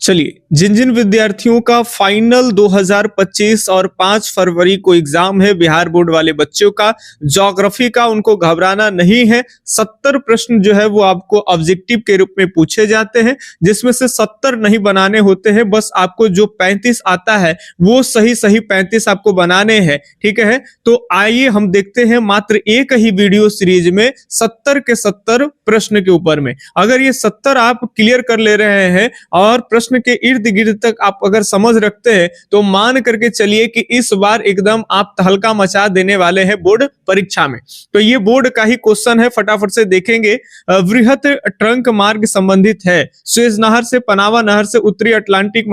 चलिए, जिन जिन विद्यार्थियों का फाइनल 2025 और 5 फरवरी को एग्जाम है, बिहार बोर्ड वाले बच्चों का ज्योग्राफी का, उनको घबराना नहीं है। 70 प्रश्न जो है वो आपको ऑब्जेक्टिव के रूप में पूछे जाते हैं, जिसमें से 70 नहीं बनाने होते हैं। बस आपको जो 35 आता है वो सही सही 35 आपको बनाने हैं, ठीक है। तो आइए हम देखते हैं मात्र एक ही वीडियो सीरीज में 70 के 70 प्रश्न के ऊपर में। अगर ये 70 आप क्लियर कर ले रहे हैं और प्रश्न के इर्द गिर्द तक आप अगर समझ रखते हैं तो मान करके चलिए कि इस बार एकदम आप तहलका मचा देने वाले हैं बोर्ड परीक्षा में। तो ये बोर्ड का ही क्वेश्चन है, फटाफट से देखेंगे। वृहत ट्रंक मार्ग संबंधित है सुएज नहर से, पनामा नहर से, उत्तरी अटलांटिक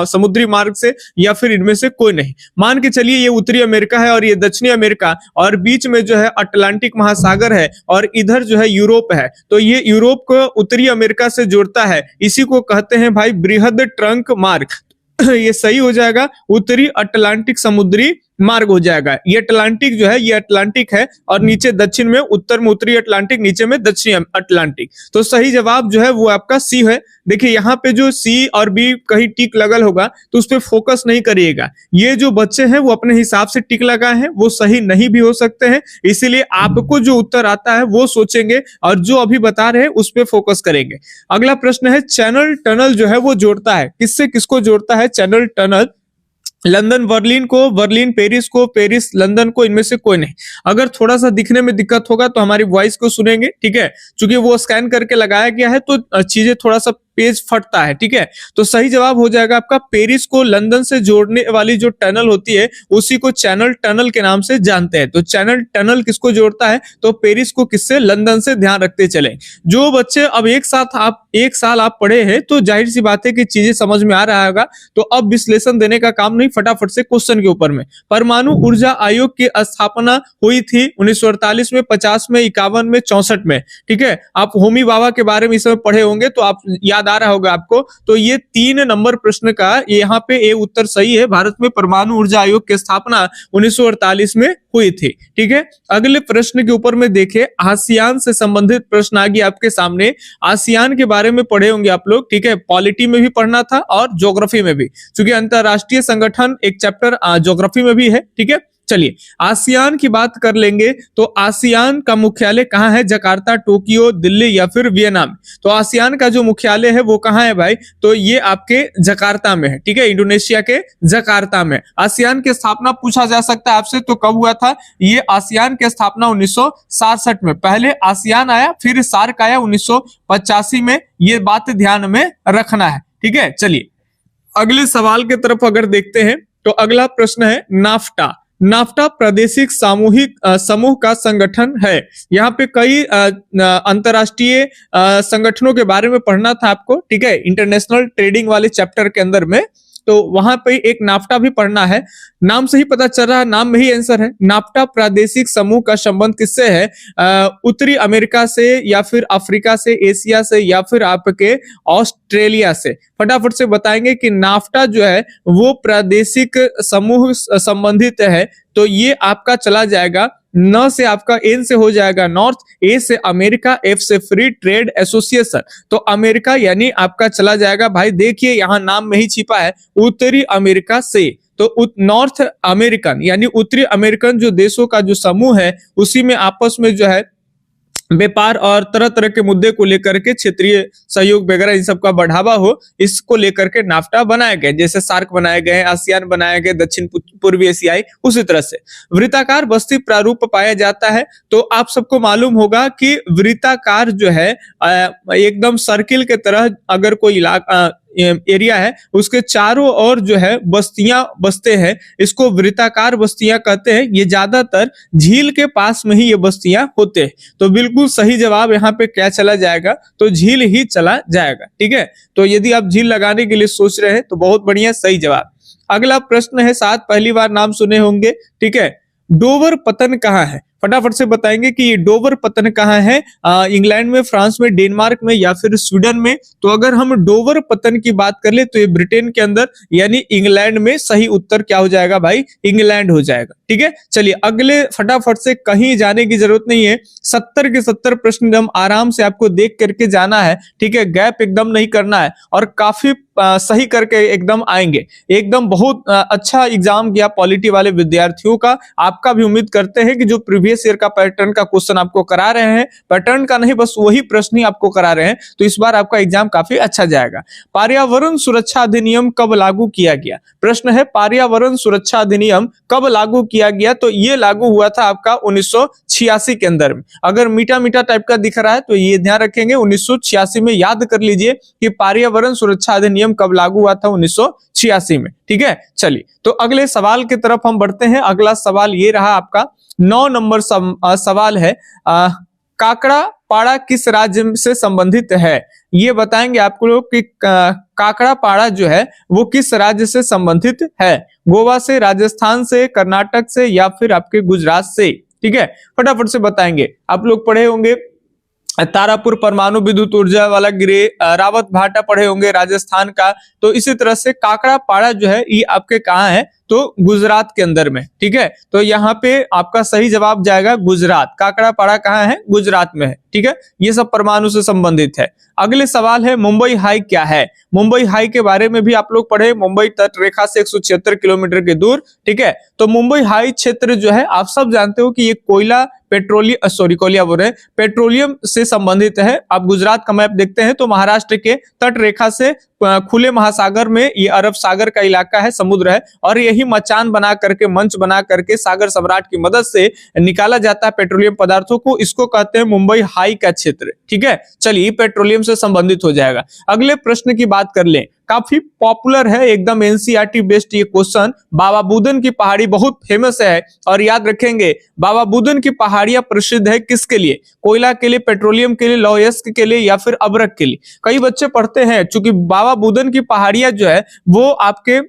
समुद्री मार्ग से, या फिर इनमें से कोई नहीं। मान के चलिए ये उत्तरी अमेरिका है और ये दक्षिणी अमेरिका, और बीच में जो है अटलांटिक महासागर है और इधर जो है यूरोप है। तो ये यूरोप को उत्तरी अमेरिका से जोड़ता है, इसी को कहते हैं भाई बृहद ट्रंक मार्ग। ये सही हो जाएगा, उत्तरी अटलांटिक समुद्री मार्ग हो जाएगा। ये अटलांटिक जो है ये अटलांटिक है और नीचे दक्षिण में, उत्तर में उत्तरी अटलांटिक, नीचे में दक्षिणी अटलांटिक। तो सही जवाब जो है वो आपका सी है। देखिए यहाँ पे जो सी और बी कहीं टिक लगल होगा तो उस पर फोकस नहीं करिएगा। ये जो बच्चे हैं वो अपने हिसाब से टिक लगाए हैं, वो सही नहीं भी हो सकते हैं, इसीलिए आपको जो उत्तर आता है वो सोचेंगे और जो अभी बता रहे हैं उस पर फोकस करेंगे। अगला प्रश्न है, चैनल टनल जो है वो जोड़ता है, किससे किसको जोड़ता है चैनल टनल? लंदन बर्लिन को, बर्लिन पेरिस को, पेरिस लंदन को, इनमें से कोई नहीं। अगर थोड़ा सा दिखने में दिक्कत होगा तो हमारी वॉइस को सुनेंगे, ठीक है, क्योंकि वो स्कैन करके लगाया गया है तो चीजें थोड़ा सा पेज फटता है, ठीक है। तो सही जवाब हो जाएगा आपका पेरिस को लंदन से जोड़ने वाली जो टनल होती है उसी को चैनल टनल के नाम से जानते हैं। तो चैनल टनल किसको जोड़ता है? तो पेरिस को किससे? लंदन से। ध्यान रखते चले। जो बच्चे अब एक साल आप पढ़े हैं तो जाहिर सी बात है कि चीजें समझ में आ रहा होगा, तो अब विश्लेषण देने का काम नहीं, फटाफट से क्वेश्चन के ऊपर में। परमाणु ऊर्जा आयोग की स्थापना हुई थी 1948 में, 50 में, 51 में, 64 में, ठीक है। आप होमी बाबा के बारे में इस समय पढ़े होंगे तो आप याद आ रहा होगा आपको। तो ये 3 नंबर प्रश्न का यहाँ पे ए उत्तर सही है। भारत में परमाणु ऊर्जा आयोग की स्थापना 1948 में हुई थी, ठीक है। अगले प्रश्न के ऊपर में देखें, आसियान से संबंधित प्रश्न आ गया आपके सामने। आसियान के बारे में पढ़े होंगे आप लोग, ठीक है, पॉलिटी में भी पढ़ना था और ज्योग्राफी में भी, क्योंकि अंतरराष्ट्रीय संगठन एक चैप्टर ज्योग्राफी में भी है, ठीक है। चलिए आसियान की बात कर लेंगे तो आसियान का मुख्यालय कहाँ है? जकार्ता, टोक्यो, दिल्ली या फिर वियतनाम? तो आसियान का जो मुख्यालय है वो कहाँ है भाई? तो ये आपके जकार्ता में है, ठीक है, इंडोनेशिया के जकार्ता में। आसियान की स्थापना पूछा जा सकता है आपसे, तो कब हुआ था? ये आसियान की स्थापना 1967 में। पहले आसियान आया फिर सार्क आया 1985 में, ये बात ध्यान में रखना है, ठीक है। चलिए अगले सवाल की तरफ अगर देखते हैं तो अगला प्रश्न है, नाफ्टा। नाफ्टा प्रादेशिक सामूहिक समूह का संगठन है। यहाँ पे कई अंतरराष्ट्रीय संगठनों के बारे में पढ़ना था आपको, ठीक है, इंटरनेशनल ट्रेडिंग वाले चैप्टर के अंदर में। तो वहां पे एक नाफ्टा भी पढ़ना है। नाम से ही पता चल रहा है, नाम में ही आंसर है। नाफ्टा प्रादेशिक समूह का संबंध किससे है? उत्तरी अमेरिका से या फिर अफ्रीका से, एशिया से या फिर आपके ऑस्ट्रेलिया से? फटाफट से बताएंगे कि नाफ्टा जो है वो प्रादेशिक समूह संबंधित है। तो ये आपका चला जाएगा, न से आपका एन से हो जाएगा नॉर्थ, ए से अमेरिका, एफ से फ्री ट्रेड एसोसिएशन। तो अमेरिका यानी आपका चला जाएगा भाई, देखिए यहाँ नाम में ही छिपा है, उत्तरी अमेरिका से। तो नॉर्थ अमेरिकन यानी उत्तरी अमेरिकन जो देशों का जो समूह है उसी में आपस में जो है व्यापार और तरह तरह के मुद्दे को लेकर के क्षेत्रीय सहयोग वगैरह इन सब का बढ़ावा हो, इसको लेकर के नाफ्टा बनाए गए। जैसे सार्क बनाए गए, आसियान बनाए गए, दक्षिण पूर्वी एशियाई, उसी तरह से वृत्ताकार बस्ती प्रारूप पाया जाता है। तो आप सबको मालूम होगा कि वृत्ताकार जो है एकदम सर्किल के तरह अगर कोई इलाका एरिया है उसके चारों ओर जो है बस्तियां बसते हैं, इसको वृत्ताकार बस्तियां कहते हैं। ये ज्यादातर झील के पास में ही ये बस्तियां होते हैं। तो बिल्कुल सही जवाब यहाँ पे क्या चला जाएगा? तो झील ही चला जाएगा, ठीक है। तो यदि आप झील लगाने के लिए सोच रहे हैं तो बहुत बढ़िया, सही जवाब। अगला प्रश्न है, शायद पहली बार नाम सुने होंगे, ठीक है, डोवर पतन कहाँ है? फटाफट से बताएंगे कि ये डोवर पतन कहाँ है, इंग्लैंड में, फ्रांस में, डेनमार्क में या फिर स्वीडन में। तो अगर हम डोवर पतन की बात कर ले तो ये ब्रिटेन के अंदर यानी इंग्लैंड में। सही उत्तर क्या हो जाएगा भाई, इंग्लैंड हो जाएगा। ठीक है, चलिए अगले, फटाफट से, कहीं जाने की जरूरत नहीं है। 70 के 70 प्रश्न एकदम आराम से आपको देख करके जाना है। ठीक है, गैप एकदम नहीं करना है और काफी सही करके एकदम आएंगे। एकदम बहुत अच्छा एग्जाम किया पॉलिटी वाले विद्यार्थियों का। आपका भी उम्मीद करते हैं कि जो प्रीवियस ईयर का पैटर्न का क्वेश्चन आपको करा रहे हैं, पैटर्न का नहीं बस वही प्रश्न ही आपको करा रहे हैं, तो इस बार आपका एग्जाम काफी अच्छा जाएगा। पर्यावरण सुरक्षा अधिनियम कब लागू किया गया? प्रश्न है पर्यावरण सुरक्षा अधिनियम कब लागू किया गया? तो ये लागू हुआ था आपका 1986 के अंदर में। अगर मीठा मीठा टाइप का दिख रहा है तो ये ध्यान रखेंगे 1986 में। याद कर लीजिए कि पर्यावरण सुरक्षा अधिनियम कब लागू हुआ था, 1986 में। ठीक है, चलिए तो अगले सवाल की तरफ हम बढ़ते हैं। अगला सवाल ये रहा आपका 9 नंबर सवाल है, काकड़ा पाड़ा किस राज्य से संबंधित है? ये बताएंगे आपको लोग कि काकड़ा पाड़ा जो है वो किस राज्य से संबंधित है। गोवा से, राजस्थान से, कर्नाटक से या फिर आपके गुजरात से। ठीक है, फटाफट से बताएंगे। आप लोग पढ़े होंगे तारापुर परमाणु विद्युत ऊर्जा वाला गृह, रावत भाटा पढ़े होंगे राजस्थान का। तो इसी तरह से काकड़ा पाड़ा जो है ये आपके कहाँ है, तो गुजरात के अंदर में। ठीक है, तो यहाँ पे आपका सही जवाब जाएगा गुजरात। काकड़ा पाड़ा कहाँ है, गुजरात में है। ठीक है, ये सब परमाणु से संबंधित है। अगले सवाल है मुंबई हाई क्या है? मुंबई हाई के बारे में भी आप लोग पढ़े, मुंबई तट रेखा से 176 किलोमीटर के दूर। ठीक है, तो मुंबई हाई क्षेत्र जो है आप सब जानते हो कि ये कोयला, पेट्रोलियम से संबंधित है। आप गुजरात का मैप देखते हैं तो महाराष्ट्र के तट रेखा से खुले महासागर में ये अरब सागर का इलाका है, समुद्र है, और यही मचान बना करके, मंच बना करके सागर सम्राट की मदद से निकाला जाता है पेट्रोलियम पदार्थों को। इसको कहते हैं मुंबई हाई का क्षेत्र। ठीक है, चलिए पेट्रोलियम से संबंधित हो जाएगा। अगले प्रश्न की बात कर लें, काफी पॉपुलर है, एकदम एनसीईआरटी बेस्ड ये क्वेश्चन। बाबा बुदन की पहाड़ी बहुत फेमस है और याद रखेंगे बाबा बुदन की पहाड़ियां प्रसिद्ध है किसके लिए? कोयला के लिए, पेट्रोलियम के लिए, लौह अयस्क के लिए या फिर अभ्रक के लिए? कई बच्चे पढ़ते हैं, चूंकि बाबा बुदन की पहाड़ियां जो है वो आपके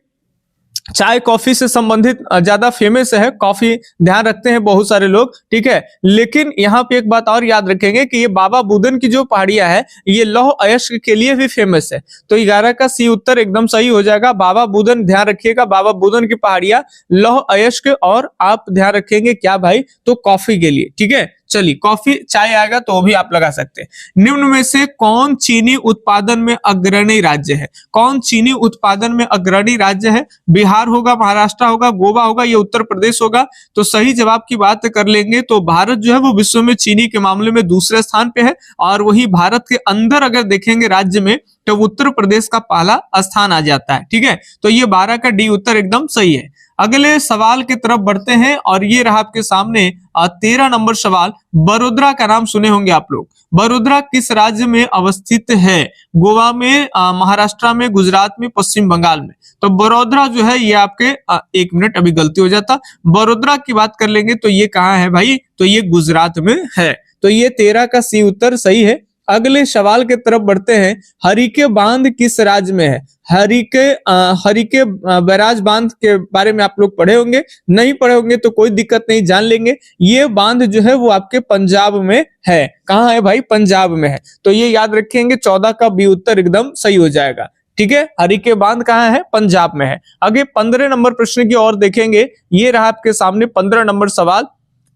चाय कॉफी से संबंधित ज्यादा फेमस है, कॉफी ध्यान रखते हैं बहुत सारे लोग। ठीक है, लेकिन यहाँ पे एक बात और याद रखेंगे कि ये बाबा बुदन की जो पहाड़ियां है ये लौह अयस्क के लिए भी फेमस है। तो 11 का सी उत्तर एकदम सही हो जाएगा। बाबा बुदन, ध्यान रखिएगा, बाबा बुदन की पहाड़ियां लौह अयस्क, और आप ध्यान रखेंगे क्या भाई, तो कॉफी के लिए। ठीक है, चलिए कॉफी, चाय आएगा तो भी आप लगा सकते हैं। निम्न में से कौन चीनी उत्पादन में अग्रणी राज्य है? कौन चीनी उत्पादन में अग्रणी राज्य है? बिहार होगा, महाराष्ट्र होगा, गोवा होगा, या उत्तर प्रदेश होगा? तो सही जवाब की बात कर लेंगे तो भारत जो है वो विश्व में चीनी के मामले में दूसरे स्थान पे है, और वही भारत के अंदर अगर देखेंगे राज्य में तो उत्तर प्रदेश का पहला स्थान आ जाता है। ठीक है, तो ये 12 का डी उत्तर एकदम सही है। अगले सवाल की तरफ बढ़ते हैं और ये रहा आपके सामने 13 नंबर सवाल। बड़ोदरा का नाम सुने होंगे आप लोग। बड़ोदरा किस राज्य में अवस्थित है? गोवा में, महाराष्ट्र में, गुजरात में, पश्चिम बंगाल में? तो बड़ोदरा जो है ये आपके, एक मिनट अभी गलती हो जाता, बड़ोदरा की बात कर लेंगे तो ये कहाँ है भाई, तो ये गुजरात में है। तो ये 13 का सी उत्तर सही है। अगले सवाल की तरफ बढ़ते हैं। हरिके बांध किस राज्य में है? हरिके बैराज बांध के बारे में आप लोग पढ़े होंगे, नहीं पढ़े होंगे तो कोई दिक्कत नहीं, जान लेंगे। ये बांध जो है वो आपके पंजाब में है। कहाँ है भाई? पंजाब में है। तो ये याद रखेंगे, 14 का बी उत्तर एकदम सही हो जाएगा। ठीक है, हरिके बांध कहाँ है? पंजाब में है। आगे 15 नंबर प्रश्न की ओर देखेंगे। ये रहा आपके सामने 15 नंबर सवाल।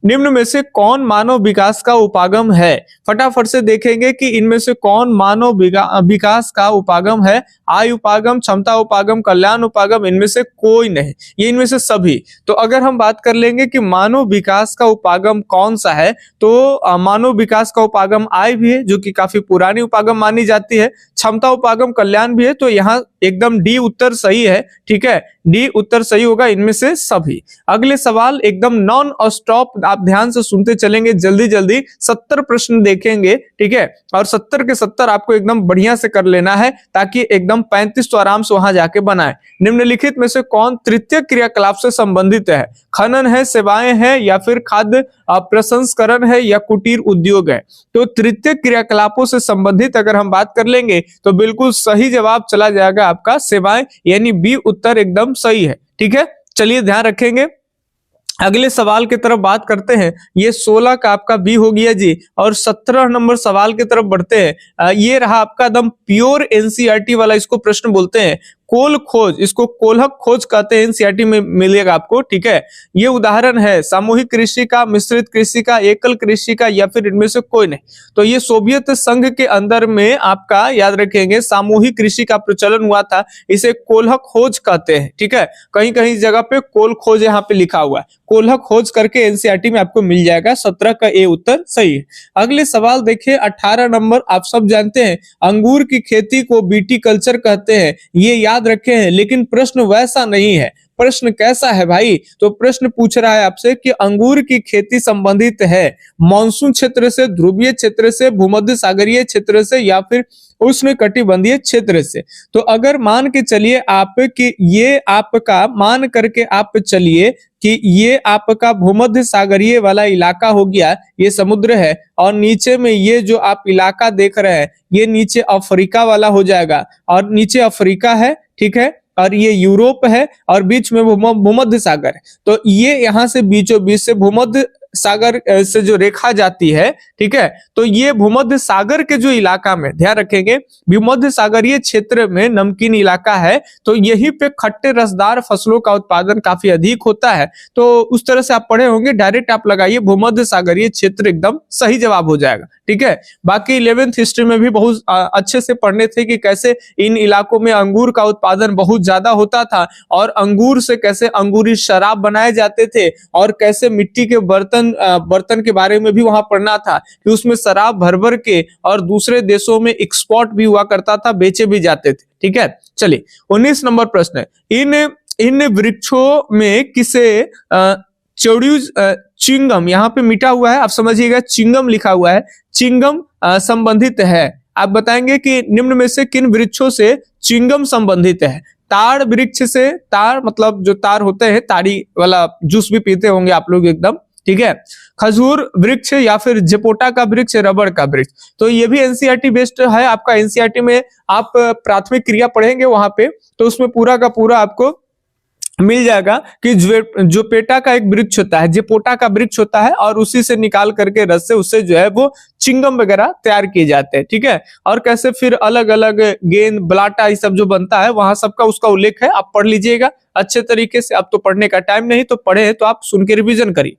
निम्न में से कौन मानव विकास का उपागम है? फटाफट से देखेंगे कि इनमें से कौन मानव विकास का उपागम है। आय उपागम, क्षमता उपागम, कल्याण उपागम, इनमें से कोई नहीं, ये इनमें से सभी। तो अगर हम बात कर लेंगे कि मानव विकास का उपागम कौन सा है, तो मानव विकास का उपागम आय भी है, जो कि काफी पुरानी उपागम मानी जाती है। क्षमता उपागम, कल्याण भी है, तो यहाँ एकदम डी उत्तर सही है। ठीक है, डी उत्तर सही होगा इनमें से सभी। अगले सवाल एकदम नॉन स्टॉप, आप ध्यान से सुनते चलेंगे, जल्दी जल्दी 70 प्रश्न देखेंगे। ठीक है, और 70 के 70 आपको एकदम बढ़िया से कर लेना है, ताकि एकदम 35 तो आराम से वहां जाके बनाए। निम्नलिखित में से कौन तृतीय क्रियाकलाप से संबंधित है? खनन है, सेवाएं हैं, या फिर खाद्य प्रसंस्करण है, या कुटीर उद्योग है? तो तृतीय क्रियाकलापों से संबंधित अगर हम बात कर लेंगे तो बिल्कुल सही जवाब चला जाएगा आपका सेवाएं, यानी बी उत्तर एकदम सही है। ठीक है, चलिए ध्यान रखेंगे। अगले सवाल की तरफ बात करते हैं। ये 16 का आपका बी हो गया जी। और 17 नंबर सवाल की तरफ बढ़ते हैं। ये रहा आपका एकदम प्योर एनसीईआरटी वाला, इसको प्रश्न बोलते हैं कोल खोज, इसको कोल्हक खोज कहते हैं, एनसीईआरटी में मिलेगा आपको, ठीक है। ये उदाहरण है सामूहिक कृषि का, मिश्रित कृषि का, एकल कृषि का, या फिर इनमें से कोई नहीं। तो ये सोवियत संघ के अंदर में आपका याद रखेंगे सामूहिक कृषि का प्रचलन हुआ था, इसे कोल्हक खोज कहते हैं, ठीक है। कहीं कहीं जगह पे कोल खोज यहाँ पे लिखा हुआ है, कोल्हक खोज करके एनसीईआरटी में आपको मिल जाएगा। 17 का ए उत्तर सही है। अगले सवाल देखिए 18 नंबर, आप सब जानते हैं अंगूर की खेती को बीटी कल्चर कहते हैं, ये याद रखे हैं, लेकिन प्रश्न वैसा नहीं है। प्रश्न कैसा है भाई? तो प्रश्न पूछ रहा है आपसे कि अंगूर की खेती संबंधित है मानसून क्षेत्र से, ध्रुवीय क्षेत्र से, भूमध्य सागरीय क्षेत्र से, या फिर उष्ण कटिबंधीय क्षेत्र से। तो अगर मान के चलिए आप कि ये आपका मान करके आप चलिए कि ये आपका भूमध्य सागरीय वाला इलाका हो गया, ये समुद्र है, और नीचे में ये जो आप इलाका देख रहे हैं ये नीचे अफ्रीका वाला हो जाएगा, और नीचे अफ्रीका है, ठीक है, और ये यूरोप है, और बीच में भूमध्य सागर है। तो ये यहाँ से बीचों बीच से भूमध्य सागर से जो रेखा जाती है, ठीक है, तो ये भूमध्य सागर के जो इलाका में, ध्यान रखेंगे भूमध्य सागरीय क्षेत्र में नमकीन इलाका है, तो यहीं पे खट्टे रसदार फसलों का उत्पादन काफी अधिक होता है। तो उस तरह से आप पढ़े होंगे, डायरेक्ट आप लगाइए भूमध्य सागरीय क्षेत्र, एकदम सही जवाब हो जाएगा, ठीक है। बाकी 11th हिस्ट्री में भी बहुत अच्छे से पढ़ने थे कि कैसे इन इलाकों में अंगूर का उत्पादन बहुत ज्यादा होता था, और अंगूर से कैसे अंगूरी शराब बनाए जाते थे, और कैसे मिट्टी के बर्तन के बारे में भी वहां पढ़ना था कि उसमें शराब भर भर के और दूसरे देशों में एक्सपोर्ट भी हुआ करता था, बेचे भी जाते थे, ठीक है। चलिए 19 नंबर प्रश्न है, इन वृक्षों में किसे चिंगम, यहाँ पे मिटा हुआ है, आप समझिएगा चिंगम लिखा हुआ है, चिंगम संबंधित है। आप बताएंगे कि निम्न में से किन वृक्षों से चिंगम संबंधित है? ताड़ वृक्ष से, ताड़ मतलब जो तार होते हैं, ताड़ी वाला जूस भी पीते होंगे आप लोग एकदम, ठीक है। खजूर वृक्ष, या फिर जपोटा का वृक्ष, रबड़ का वृक्ष। तो ये भी एनसीईआरटी बेस्ड है आपका। एनसीईआरटी में आप प्राथमिक क्रिया पढ़ेंगे वहां पे, तो उसमें पूरा का पूरा आपको मिल जाएगा कि जो पेटा का एक वृक्ष होता है, जेपोटा का वृक्ष होता है, और उसी से निकाल करके रस से उससे जो है वो चिंगम वगैरह तैयार किए जाते हैं, ठीक है। और कैसे फिर अलग अलग गेंद बलाटा ये सब जो बनता है वहां सबका उसका उल्लेख है, आप पढ़ लीजिएगा अच्छे तरीके से। अब तो पढ़ने का टाइम नहीं, तो पढ़े तो आप सुन के रिवीजन करिए।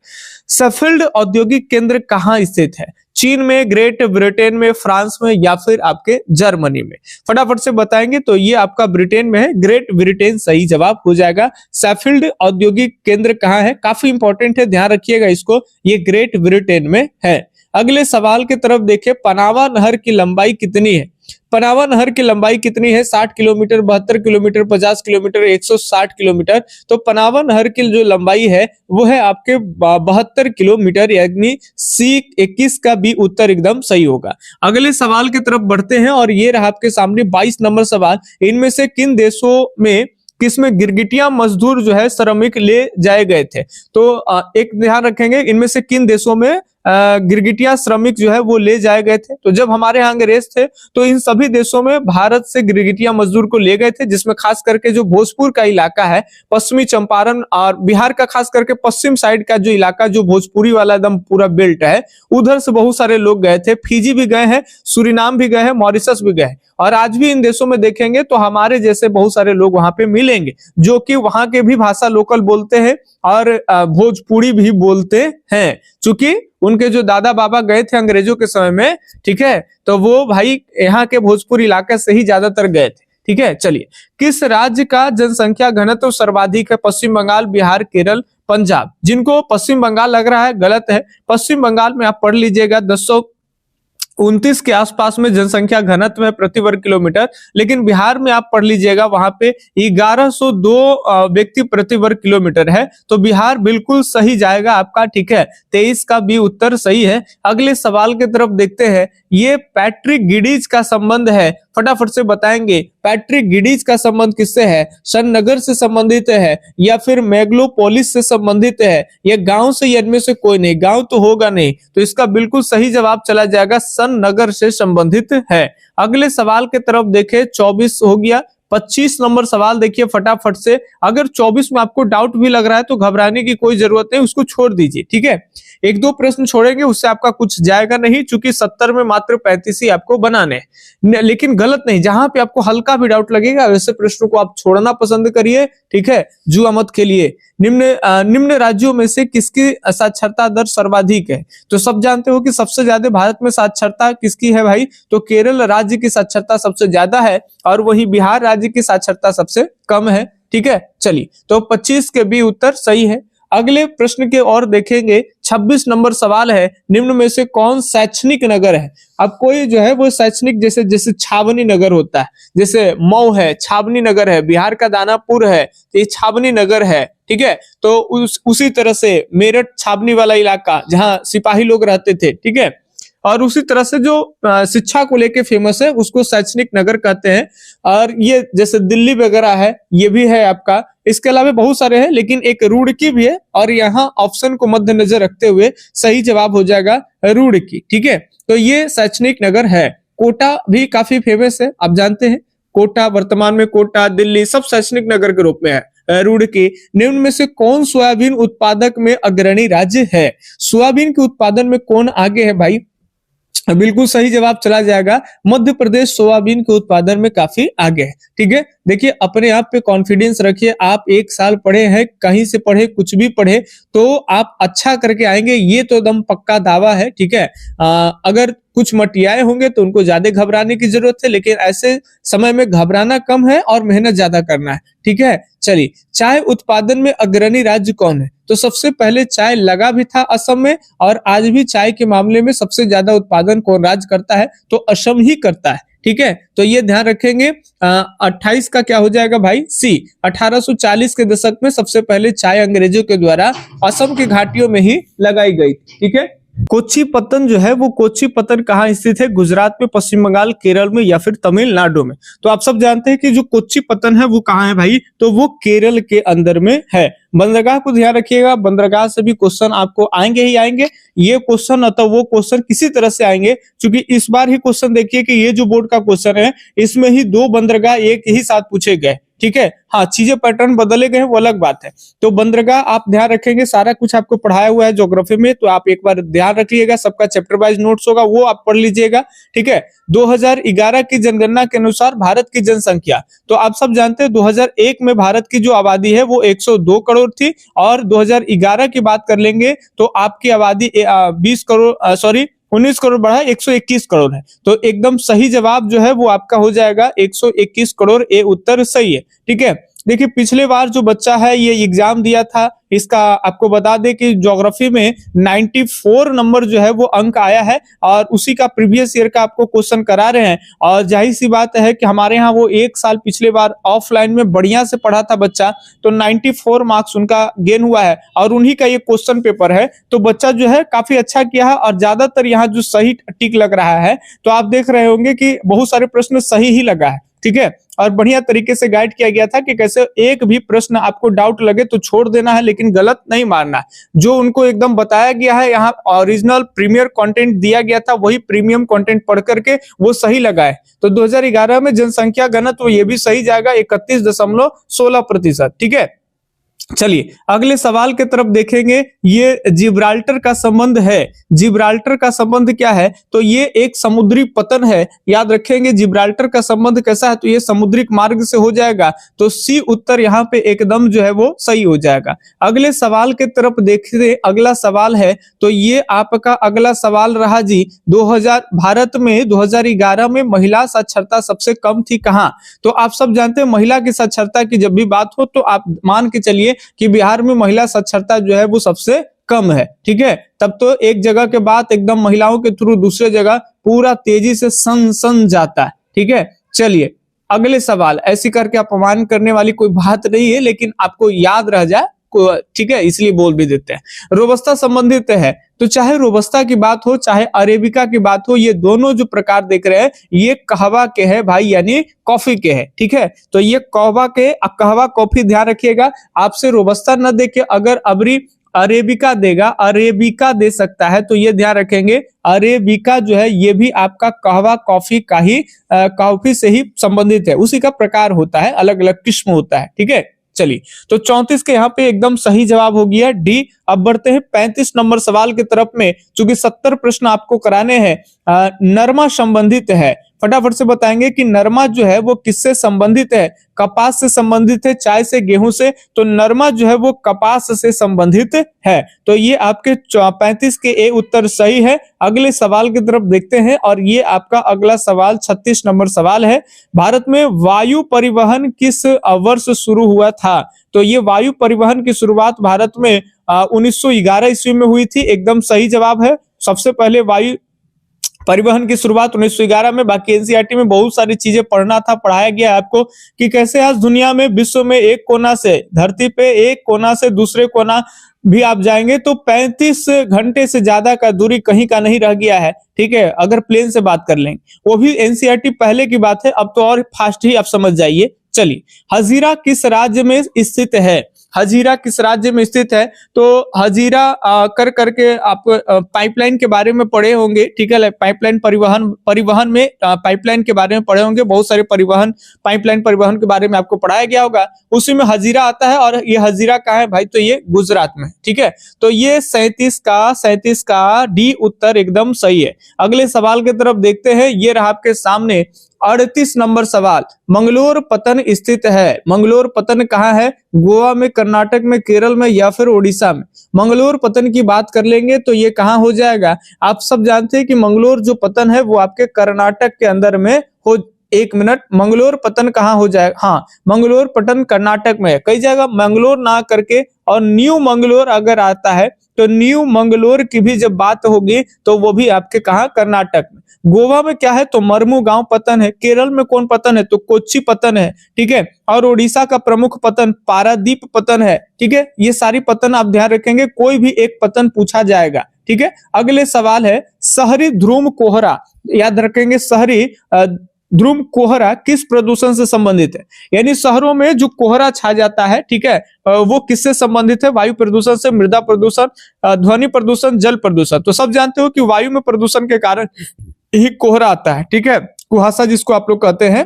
सफील्ड औद्योगिक केंद्र कहाँ स्थित है? चीन में, ग्रेट ब्रिटेन में, फ्रांस में, या फिर आपके जर्मनी में? फटाफट से बताएंगे। तो ये आपका ब्रिटेन में है, ग्रेट ब्रिटेन सही जवाब हो जाएगा। सैफील्ड औद्योगिक केंद्र कहाँ है? काफी इंपॉर्टेंट है, ध्यान रखिएगा इसको, ये ग्रेट ब्रिटेन में है। अगले सवाल की तरफ देखिए, पनावा नहर की लंबाई कितनी है? पनावा नहर की लंबाई कितनी है? 60 किलोमीटर, 72 किलोमीटर, 50 किलोमीटर, 160 किलोमीटर। तो पनावा नहर की जो लंबाई है वो है आपके 72 किलोमीटर, यानी C21 का भी उत्तर एकदम सही होगा। अगले सवाल की तरफ बढ़ते हैं, और ये रहा आपके सामने 22 नंबर सवाल। इनमें से किन देशों में किसमें गिरगिटिया मजदूर जो है श्रमिक ले जाए गए थे? तो एक ध्यान रखेंगे, इनमें से किन देशों में गिरगिटिया श्रमिक जो है वो ले जाए गए थे? तो जब हमारे यहाँ अंग्रेज थे तो इन सभी देशों में भारत से गिरगिटिया मजदूर को ले गए थे, जिसमें खास करके जो भोजपुर का इलाका है, पश्चिमी चंपारण और बिहार का खास करके पश्चिम साइड का जो इलाका, जो भोजपुरी वाला एकदम पूरा बेल्ट है, उधर से बहुत सारे लोग गए थे। फिजी भी गए हैं, सुरीनाम भी गए हैं, मॉरिशस भी गए हैं, और आज भी इन देशों में देखेंगे तो हमारे जैसे बहुत सारे लोग वहां पे मिलेंगे, जो कि वहां के भी भाषा लोकल बोलते हैं और भोजपुरी भी बोलते हैं, चूंकि उनके जो दादा बाबा गए थे अंग्रेजों के समय में, ठीक है, तो वो भाई यहाँ के भोजपुर इलाके से ही ज्यादातर गए थे, ठीक है। चलिए, किस राज्य का जनसंख्या घनत्व सर्वाधिक है? पश्चिम बंगाल, बिहार, केरल, पंजाब। जिनको पश्चिम बंगाल लग रहा है, गलत है। पश्चिम बंगाल में आप पढ़ लीजिएगा 1029 के आसपास में जनसंख्या घनत्व है प्रति वर्ग किलोमीटर, लेकिन बिहार में आप पढ़ लीजिएगा वहां पे 1102 व्यक्ति प्रति वर्ग किलोमीटर है। तो बिहार बिल्कुल सही जाएगा आपका, ठीक है। 23 का भी उत्तर सही है। अगले सवाल की तरफ देखते हैं, ये पैट्रिक गिडीज का संबंध है, फटाफट से बताएंगे पैट्रिक गिडीज का संबंध किससे है? सन नगर से संबंधित है, या फिर मेगलोपोलिस से संबंधित है, या गांव से? इनमें से कोई नहीं, गांव तो होगा नहीं, तो इसका बिल्कुल सही जवाब चला जाएगा, सन नगर से संबंधित है। अगले सवाल की तरफ देखें, 24 हो गया, 25 नंबर सवाल देखिए फटाफट से। अगर 24 में आपको डाउट भी लग रहा है तो घबराने की कोई जरूरत नहीं, उसको छोड़ दीजिए, ठीक है। एक दो प्रश्न छोड़ेंगे, उससे आपका कुछ जाएगा नहीं, चूंकि 70 में मात्र 35 ही आपको बनाने हैं। लेकिन गलत नहीं, जहां पे आपको हल्का भी डाउट लगेगा वैसे प्रश्नों को आप छोड़ना पसंद करिए, ठीक है, जुआ मत खेलिए। निम्न राज्यों में से किसकी साक्षरता दर सर्वाधिक है? तो सब जानते हो कि सबसे ज्यादा भारत में साक्षरता किसकी है भाई? तो केरल राज्य की साक्षरता सबसे ज्यादा है और वही बिहार राज्य की साक्षरता सबसे कम है, ठीक है। चलिए, तो 25 के बी उत्तर सही है। अगले प्रश्न के और देखेंगे, 26 नंबर सवाल है, निम्न में से कौन शैक्षणिक नगर है? अब कोई जो है वो शैक्षणिक, जैसे जैसे छावनी नगर होता है, जैसे मऊ है, छावनी नगर है, बिहार का दानापुर है, तो ये छावनी नगर है, ठीक है। तो उसी तरह से मेरठ छावनी वाला इलाका जहां सिपाही लोग रहते थे, ठीक है। और उसी तरह से जो शिक्षा को लेके फेमस है उसको शैक्षणिक नगर कहते हैं। और ये जैसे दिल्ली वगैरह है, ये भी है आपका। इसके अलावा बहुत सारे हैं, लेकिन एक रुड़की भी है, और यहाँ ऑप्शन को मद्देनजर रखते हुए सही जवाब हो जाएगा रुड़की, ठीक है। तो ये शैक्षणिक नगर है। कोटा भी काफी फेमस है, आप जानते हैं, कोटा वर्तमान में कोटा दिल्ली सब शैक्षणिक नगर के रूप में है। रुड़की। निम्न में से कौन सोयाबीन उत्पादक में अग्रणी राज्य है? सोयाबीन के उत्पादन में कौन आगे है भाई? बिल्कुल सही जवाब चला जाएगा मध्य प्रदेश सोयाबीन के उत्पादन में काफी आगे है, ठीक है। देखिए, अपने आप पे कॉन्फिडेंस रखिए। आप 1 साल पढ़े हैं, कहीं से पढ़े, कुछ भी पढ़े, तो आप अच्छा करके आएंगे, ये तो एकदम पक्का दावा है, ठीक है। अगर कुछ मटियाए होंगे तो उनको ज्यादा घबराने की जरूरत है, लेकिन ऐसे समय में घबराना कम है और मेहनत ज्यादा करना है, ठीक है। चलिए, चाय उत्पादन में अग्रणी राज्य कौन है? तो सबसे पहले चाय लगा भी था असम में, और आज भी चाय के मामले में सबसे ज्यादा उत्पादन कौन राज्य करता है? तो असम ही करता है, ठीक है। तो ये ध्यान रखेंगे। 28 का क्या हो जाएगा भाई? सी। 1840 के दशक में सबसे पहले चाय अंग्रेजों के द्वारा असम की घाटियों में ही लगाई गई, ठीक है। कोच्चि पत्तन जो है वो कोच्चि पत्तन कहाँ स्थित है? गुजरात में, पश्चिम बंगाल, केरल में या फिर तमिलनाडु में? तो आप सब जानते हैं कि जो कोच्चि पत्तन है वो कहाँ है भाई? तो वो केरल के अंदर में है। बंदरगाह को ध्यान रखिएगा, बंदरगाह से भी क्वेश्चन आपको आएंगे ही आएंगे। ये क्वेश्चन अतः वो क्वेश्चन किसी तरह से आएंगे, क्योंकि इस बार ही क्वेश्चन देखिए कि ये जो बोर्ड का क्वेश्चन है इसमें ही 2 बंदरगाह एक ही साथ पूछे गए, ठीक है। हाँ, चीजें पैटर्न बदले गए वो अलग बात है। तो बंदरगाह आप ध्यान रखेंगे, सारा कुछ आपको पढ़ाया हुआ है ज्योग्राफी में, तो आप एक बार ध्यान रखिएगा। सबका चैप्टर वाइज नोट्स होगा, वो आप पढ़ लीजिएगा, ठीक है। 2011 की जनगणना के अनुसार भारत की जनसंख्या, तो आप सब जानते हैं 2001 में भारत की जो आबादी है वो 102 करोड़ थी, और 2011 की बात कर लेंगे तो आपकी आबादी 19 करोड़ बढ़ा 121 करोड़ है। तो एकदम सही जवाब जो है वो आपका हो जाएगा 121 करोड़। ए उत्तर सही है, ठीक है। देखिए, पिछले बार जो बच्चा है ये एग्जाम दिया था, इसका आपको बता दें कि ज्योग्राफी में 94 नंबर जो है वो अंक आया है, और उसी का प्रीवियस ईयर का आपको क्वेश्चन करा रहे हैं। और जाहिर सी बात है कि हमारे यहाँ वो 1 साल पिछले बार ऑफलाइन में बढ़िया से पढ़ा था बच्चा, तो 94 मार्क्स उनका गेन हुआ है, और उन्हीं का ये क्वेश्चन पेपर है। तो बच्चा जो है काफी अच्छा किया है, और ज्यादातर यहाँ जो सही टिक लग रहा है, तो आप देख रहे होंगे कि बहुत सारे प्रश्न सही ही लगा है, ठीक है। और बढ़िया तरीके से गाइड किया गया था कि कैसे एक भी प्रश्न आपको डाउट लगे तो छोड़ देना है, लेकिन गलत नहीं मारना है। जो उनको एकदम बताया गया है, यहाँ ओरिजिनल प्रीमियर कंटेंट दिया गया था, वही प्रीमियम कंटेंट पढ़ करके वो सही लगा है। तो 2011 में जनसंख्या घनत्व ये भी सही जाएगा 31.16%, ठीक है। चलिए, अगले सवाल के तरफ देखेंगे। ये जिब्राल्टर का संबंध है। जिब्राल्टर का संबंध क्या है? तो ये एक समुद्री पतन है, याद रखेंगे। जिब्राल्टर का संबंध कैसा है? तो ये समुद्रिक मार्ग से हो जाएगा, तो सी उत्तर यहाँ पे एकदम जो है वो सही हो जाएगा। अगले सवाल के तरफ देखिए, अगला सवाल है, तो ये आपका अगला सवाल रहा जी, 2000 भारत में 2011 में महिला साक्षरता सबसे कम थी कहाँ? तो आप सब जानते हैं महिला की साक्षरता की जब भी बात हो तो आप मान के चलिए कि बिहार में महिला साक्षरता जो है वो सबसे कम है, ठीक है। तब तो एक जगह के बाद एकदम महिलाओं के थ्रू दूसरे जगह पूरा तेजी से सन जाता है, ठीक है। चलिए, अगले सवाल, ऐसी करके अपमान करने वाली कोई बात नहीं है, लेकिन आपको याद रह जाए, ठीक है, इसलिए बोल भी देते हैं। रोबस्ता संबंधित है, तो चाहे रोबस्ता की बात हो चाहे अरेबिका की बात हो, ये दोनों जो प्रकार देख रहे हैं ये कहवा के हैं भाई, यानी कॉफी के हैं, ठीक है। तो ये कहवा के, कहवा कॉफी ध्यान रखिएगा। आपसे रोबस्ता न देखे, अगर अबरी अरेबिका देगा, अरेबिका दे सकता है, तो ये ध्यान रखेंगे अरेबिका जो है ये भी आपका कहवा कॉफी का ही कॉफी से ही संबंधित है, उसी का प्रकार होता है, अलग अलग किस्म होता है। ठीक है, चलिए तो 34 के यहाँ पे एकदम सही जवाब हो गया डी। अब बढ़ते हैं 35 नंबर सवाल की तरफ में, चूंकि 70 प्रश्न आपको कराने हैं, नरमा संबंधित है, फटाफट से बताएंगे कि नरमा जो है वो किससे संबंधित है, कपास से संबंधित है, चाय से, गेहूं से, तो नरमा जो है वो कपास से संबंधित है। तो ये आपके 35 के ए उत्तर सही है। अगले सवाल की तरफ देखते हैं और ये आपका अगला सवाल 36 नंबर सवाल है। भारत में वायु परिवहन किस वर्ष शुरू हुआ था? तो ये वायु परिवहन की शुरुआत भारत में 1911 ईस्वी में हुई थी, एकदम सही जवाब है। सबसे पहले वायु परिवहन की शुरुआत 1911 में। बाकी एनसीईआरटी में बहुत सारी चीजें पढ़ना था, पढ़ाया गया आपको कि कैसे आज दुनिया में, विश्व में एक कोना से, धरती पे एक कोना से दूसरे कोना भी आप जाएंगे तो 35 घंटे से ज्यादा का दूरी कहीं का नहीं रह गया है। ठीक है, अगर प्लेन से बात कर लेंगे, वो भी एनसीईआरटी पहले की बात है, अब तो और फास्ट ही आप समझ जाइए। चलिए, हजीरा किस राज्य में स्थित है? हजीरा किस राज्य में स्थित है? तो हजीरा कर करके आप पाइपलाइन के बारे में पढ़े होंगे। ठीक है, पाइपलाइन परिवहन में पाइपलाइन के बारे में पढ़े होंगे, बहुत सारे पाइपलाइन परिवहन के बारे में आपको पढ़ाया गया होगा, उसी में हजीरा आता है। और ये हजीरा कहाँ है भाई? तो ये गुजरात में। ठीक है, तो ये 37 का डी उत्तर एकदम सही है। अगले सवाल की तरफ देखते हैं, ये रहा आपके सामने 38 नंबर सवाल। मंगलोर पत्तन स्थित है, मंगलोर पत्तन कहाँ है? गोवा में, कर्नाटक में, केरल में या फिर ओडिशा में? मंगलोर पत्तन की बात कर लेंगे तो ये कहाँ हो जाएगा? आप सब जानते हैं कि मंगलोर जो पत्तन है वो आपके कर्नाटक के अंदर में हो। एक मिनट, मंगलोर पत्तन कहाँ हो जाएगा? हाँ, मंगलोर पत्तन कर्नाटक में है। कई जगह मंगलोर ना करके और न्यू मंगलोर अगर आता है तो न्यू मंगलोर की भी जब बात होगी तो वो भी आपके कहाँ? कर्नाटक में। गोवा में क्या है? तो मरमुगांव पत्तन है। केरल में कौन पत्तन है? तो कोच्चि पत्तन है। ठीक है, और ओडिशा का प्रमुख पत्तन पारादीप पत्तन है। ठीक है, ये सारी पत्तन आप ध्यान रखेंगे, कोई भी एक पत्तन पूछा जाएगा। ठीक है, अगले सवाल है, शहरी ध्रुव कोहरा, याद रखेंगे, शहरी ध्रुव कोहरा किस प्रदूषण से संबंधित है? यानी शहरों में जो कोहरा छा जाता है, ठीक है, वो किससे संबंधित है? वायु प्रदूषण से, मृदा प्रदूषण, ध्वनि प्रदूषण, जल प्रदूषण। तो सब जानते हो कि वायु में प्रदूषण के कारण ही कोहरा आता है। ठीक है, कुहासा जिसको आप लोग कहते हैं।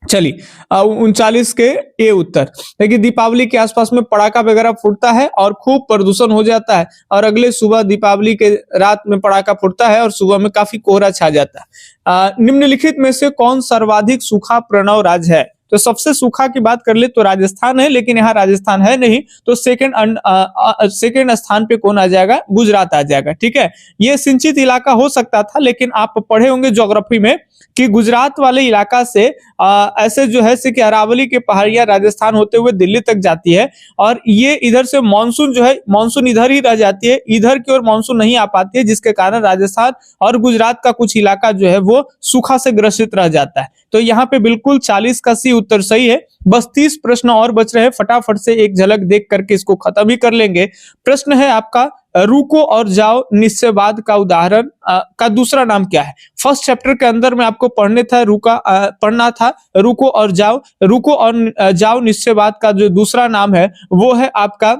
चलिए, 39 के ए उत्तर। देखिए, दीपावली के आसपास में पटाखा वगैरह फूटता है और खूब प्रदूषण हो जाता है, और अगले सुबह दीपावली के रात में पटाखा फूटता है और सुबह में काफी कोहरा छा जाता है। निम्नलिखित में से कौन सर्वाधिक सूखा प्रणव राज्य है? तो सबसे सूखा की बात कर ले तो राजस्थान है, लेकिन यहाँ राजस्थान है नहीं, तो सेकंड स्थान पे कौन आ जाएगा? गुजरात आ जाएगा। ठीक है, ये सिंचित इलाका हो सकता था, लेकिन आप पढ़े होंगे ज्योग्राफी में कि गुजरात वाले इलाका से ऐसे जो है कि अरावली के पहाड़ियां राजस्थान होते हुए दिल्ली तक जाती है, और ये इधर से मानसून जो है, मानसून इधर ही रह जाती है, इधर की ओर मानसून नहीं आ पाती है, जिसके कारण राजस्थान और गुजरात का कुछ इलाका जो है वो सूखा से ग्रसित रह जाता है। तो यहाँ पे बिल्कुल 40 का सी उत्तर सही है। बस 30 प्रश्न और बच रहे हैं, फटाफट से एक झलक देख करके इसको खत्म ही कर लेंगे। प्रश्न है आपका, रुको और जाओ निश्चयवाद का उदाहरण का दूसरा नाम क्या है? फर्स्ट चैप्टर के अंदर में आपको पढ़ना था रुको और जाओ। रुको और जाओ निश्चयवाद का जो दूसरा नाम है वो है आपका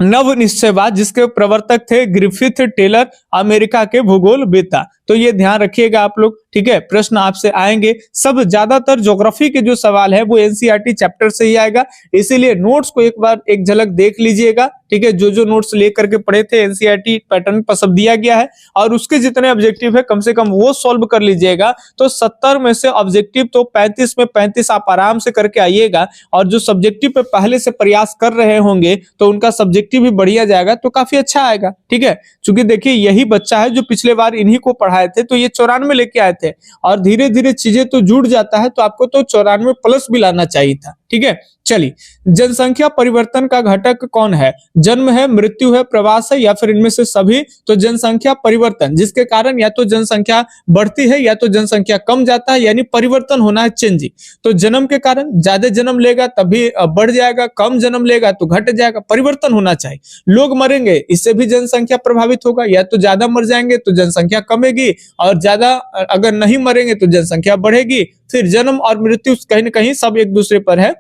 नव निश्चयवाद, जिसके प्रवर्तक थे ग्रिफिथ टेलर, अमेरिका के भूगोलवेत्ता। तो ये ध्यान रखिएगा आप लोग। ठीक है, प्रश्न आपसे आएंगे, सब ज्यादातर ज्योग्राफी के जो सवाल है वो एनसीईआरटी चैप्टर से ही आएगा, इसीलिए नोट्स को एक बार एक झलक देख लीजिएगा। ठीक है, जो जो नोट्स लेकर के पढ़े थे एनसीईआरटी पैटर्न पर सब दिया गया है, और उसके जितने ऑब्जेक्टिव है कम से कम वो सॉल्व कर लीजिएगा। तो 70 में से ऑब्जेक्टिव तो 35 में 35 आप आराम से करके आइएगा, और जो सब्जेक्टिव पे पहले से प्रयास कर रहे होंगे तो उनका सब्जेक्टिव भी बढ़िया जाएगा, तो काफी अच्छा आएगा। ठीक है, क्योंकि देखिए यही बच्चा है जो पिछले बार इन्हीं को पढ़ाए थे, तो ये 94 लेके आए थे, और धीरे धीरे चीजें तो जुड़ जाता है, तो आपको तो 94 प्लस भी लाना चाहिए था। ठीक है, चलिए, जनसंख्या परिवर्तन का घटक कौन है? जन्म है, मृत्यु है, प्रवास है, या फिर इनमें से सभी? तो जनसंख्या परिवर्तन, जिसके कारण या तो जनसंख्या बढ़ती है या तो जनसंख्या कम जाता है, यानी परिवर्तन होना है, चेंजिंग। तो जन्म के कारण ज्यादा जन्म लेगा तभी बढ़ जाएगा, कम जन्म लेगा तो घट जाएगा, परिवर्तन होना चाहिए। लोग मरेंगे, इससे भी जनसंख्या प्रभावित होगा, या तो ज्यादा मर जाएंगे तो जनसंख्या कमेगी, और ज्यादा अगर नहीं मरेंगे तो जनसंख्या बढ़ेगी। फिर जन्म और मृत्यु कहीं ना कहीं सब एक दूसरे पर है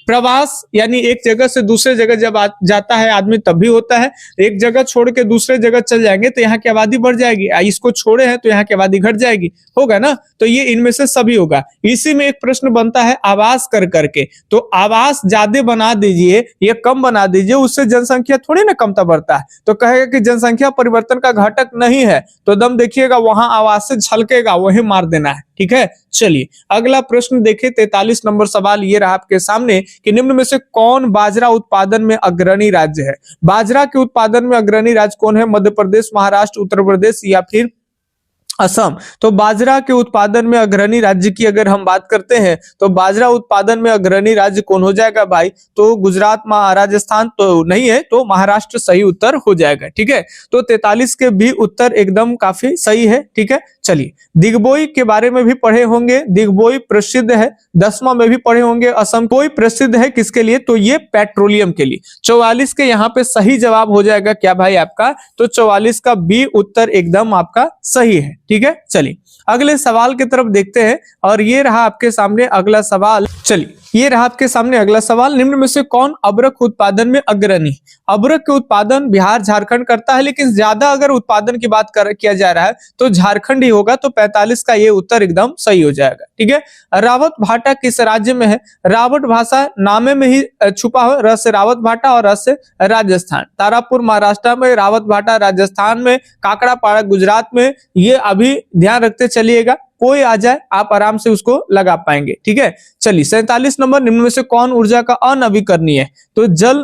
प्रवास यानी एक जगह से दूसरे जगह जब जाता है आदमी तब भी होता है। एक जगह छोड़ के दूसरे जगह चल जाएंगे तो यहाँ की आबादी बढ़ जाएगी, इसको छोड़े हैं तो यहाँ की आबादी घट जाएगी, होगा ना। तो ये इनमें से सभी होगा। इसी में एक प्रश्न बनता है आवास कर करके, तो आवास ज्यादा बना दीजिए या कम बना दीजिए, उससे जनसंख्या थोड़ी ना कमता बढ़ता है। तो कहेगा कि जनसंख्या परिवर्तन का घटक नहीं है, तो दम देखिएगा वहां आवास से झलकेगा, वही मार देना है। ठीक है, चलिए अगला प्रश्न देखिए। 43 नंबर सवाल ये रहा आपके सामने कि निम्न में से कौन बाजरा उत्पादन में अग्रणी राज्य है। बाजरा के उत्पादन में अग्रणी राज्य कौन है? मध्य प्रदेश, महाराष्ट्र, उत्तर प्रदेश या फिर असम। तो बाजरा के उत्पादन में अग्रणी राज्य की अगर हम बात करते हैं तो बाजरा उत्पादन में अग्रणी राज्य कौन हो जाएगा भाई? तो गुजरात, राजस्थान तो नहीं है, तो महाराष्ट्र सही उत्तर हो जाएगा। ठीक है, तो 43 के भी उत्तर एकदम काफी सही है। ठीक है, चलिए दिग्बोई के बारे में भी पढ़े होंगे। दिग्बोई प्रसिद्ध है। 10वां में भी पढ़े होंगे। असम कोई प्रसिद्ध है किसके लिए? तो ये पेट्रोलियम के लिए। 44 के यहाँ पे सही जवाब हो जाएगा क्या भाई आपका? तो 44 का बी उत्तर एकदम आपका सही है। ठीक है, चलिए अगले सवाल की तरफ देखते हैं और ये रहा आपके सामने अगला सवाल। चलिए ये रहा आपके सामने अगला सवाल। निम्न में से कौन अबरख उत्पादन में अग्रणी? अबरख के उत्पादन बिहार, झारखंड करता है, लेकिन ज्यादा अगर उत्पादन की बात किया जा रहा है तो झारखंड ही होगा। तो 45 का ये उत्तर एकदम सही हो जाएगा। ठीक है, रावत भाटा किस राज्य में है? रावत भाषा नामे में ही छुपा हुआ, र से रावत भाटा और र से राजस्थान। तारापुर महाराष्ट्र में, रावत भाटा राजस्थान में, काकड़ापाड़ा गुजरात में। ये अभी ध्यान रखते चलिएगा, कोई आ जाए आप आराम से उसको लगा पाएंगे। ठीक है, चलिए 47 नंबर। निम्न में से कौन ऊर्जा का अनवीकरणीय है? तो जल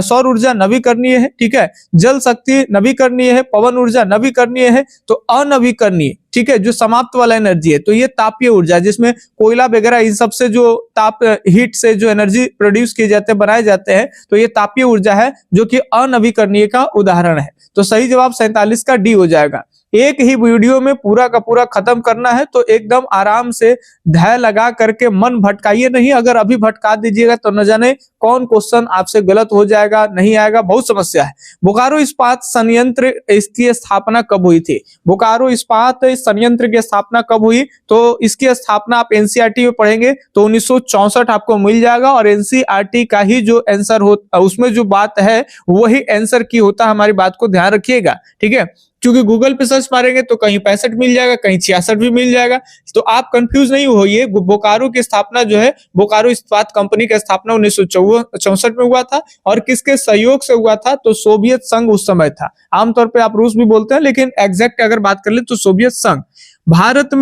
सौर ऊर्जा नवीकरणीय है। ठीक है, जल शक्ति नवीकरणीय है, पवन ऊर्जा नवीकरणीय है। तो अनवीकरणीय, ठीक है, जो समाप्त वाला एनर्जी है, तो ये तापीय ऊर्जा जिसमें कोयला वगैरह इन सब से जो ताप हीट से जो एनर्जी प्रोड्यूस किए जाते हैं, बनाए जाते हैं, तो ये तापीय ऊर्जा है जो कि अनवीकरणीय का उदाहरण है। तो सही जवाब 47 का डी हो जाएगा। एक ही वीडियो में पूरा का पूरा खत्म करना है, तो एकदम आराम से धैर्य लगा करके मन भटकाइए नहीं। अगर अभी भटका दीजिएगा तो न जाने कौन क्वेश्चन आपसे गलत हो जाएगा, नहीं आएगा, बहुत समस्या है। बोकारो इस्पात संयंत्र इसकी स्थापना कब हुई थी? बोकारो इस्पात संयंत्र की स्थापना कब हुई? तो इसकी स्थापना आप एनसीईआरटी में पढ़ेंगे तो 1964 आपको मिल जाएगा। और एनसीईआरटी का ही जो आंसर हो, उसमें जो बात है वही आंसर की होता है, हमारी बात को ध्यान रखिएगा। ठीक है, क्योंकि गूगल पे सर्च मारेंगे तो कहीं 65 मिल जाएगा, कहीं 66 भी मिल जाएगा, तो आप कंफ्यूज नहीं होइए। बोकारो की स्थापना जो है, बोकारो इस्पात कंपनी की स्थापना 1964 में हुआ था। और किसके सहयोग से हुआ था? तो सोवियत संघ उस समय था। आमतौर पे आप रूस भी बोलते हैं, लेकिन एग्जैक्ट अगर बात कर ले तो सोवियत संघ। भारत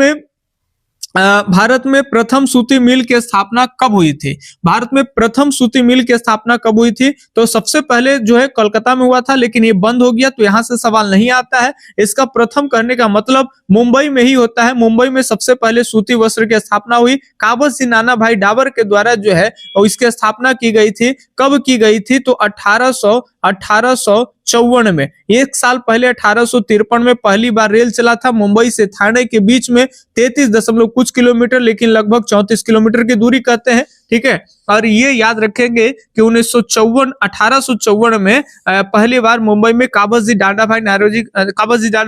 में प्रथम सूती मिल की स्थापना कब हुई थी? भारत में प्रथम सूती मिल की स्थापना कब हुई थी? तो सबसे पहले जो है कलकत्ता में हुआ था, लेकिन ये बंद हो गया, तो यहां से सवाल नहीं आता है। इसका प्रथम करने का मतलब मुंबई में ही होता है। मुंबई में सबसे पहले सूती वस्त्र की स्थापना हुई। काबत सिंह नाना भाई डाबर के द्वारा जो है इसकी स्थापना की गई थी। कब की गई थी? तो 1854 में। एक साल पहले 1853 में पहली बार रेल चला था मुंबई से थाने के बीच में, 33 कुछ किलोमीटर, लेकिन लगभग 34 किलोमीटर की दूरी कहते हैं। ठीक है, और ये याद रखेंगे कि 1854 में पहली बार मुंबई में काबतजी डांडा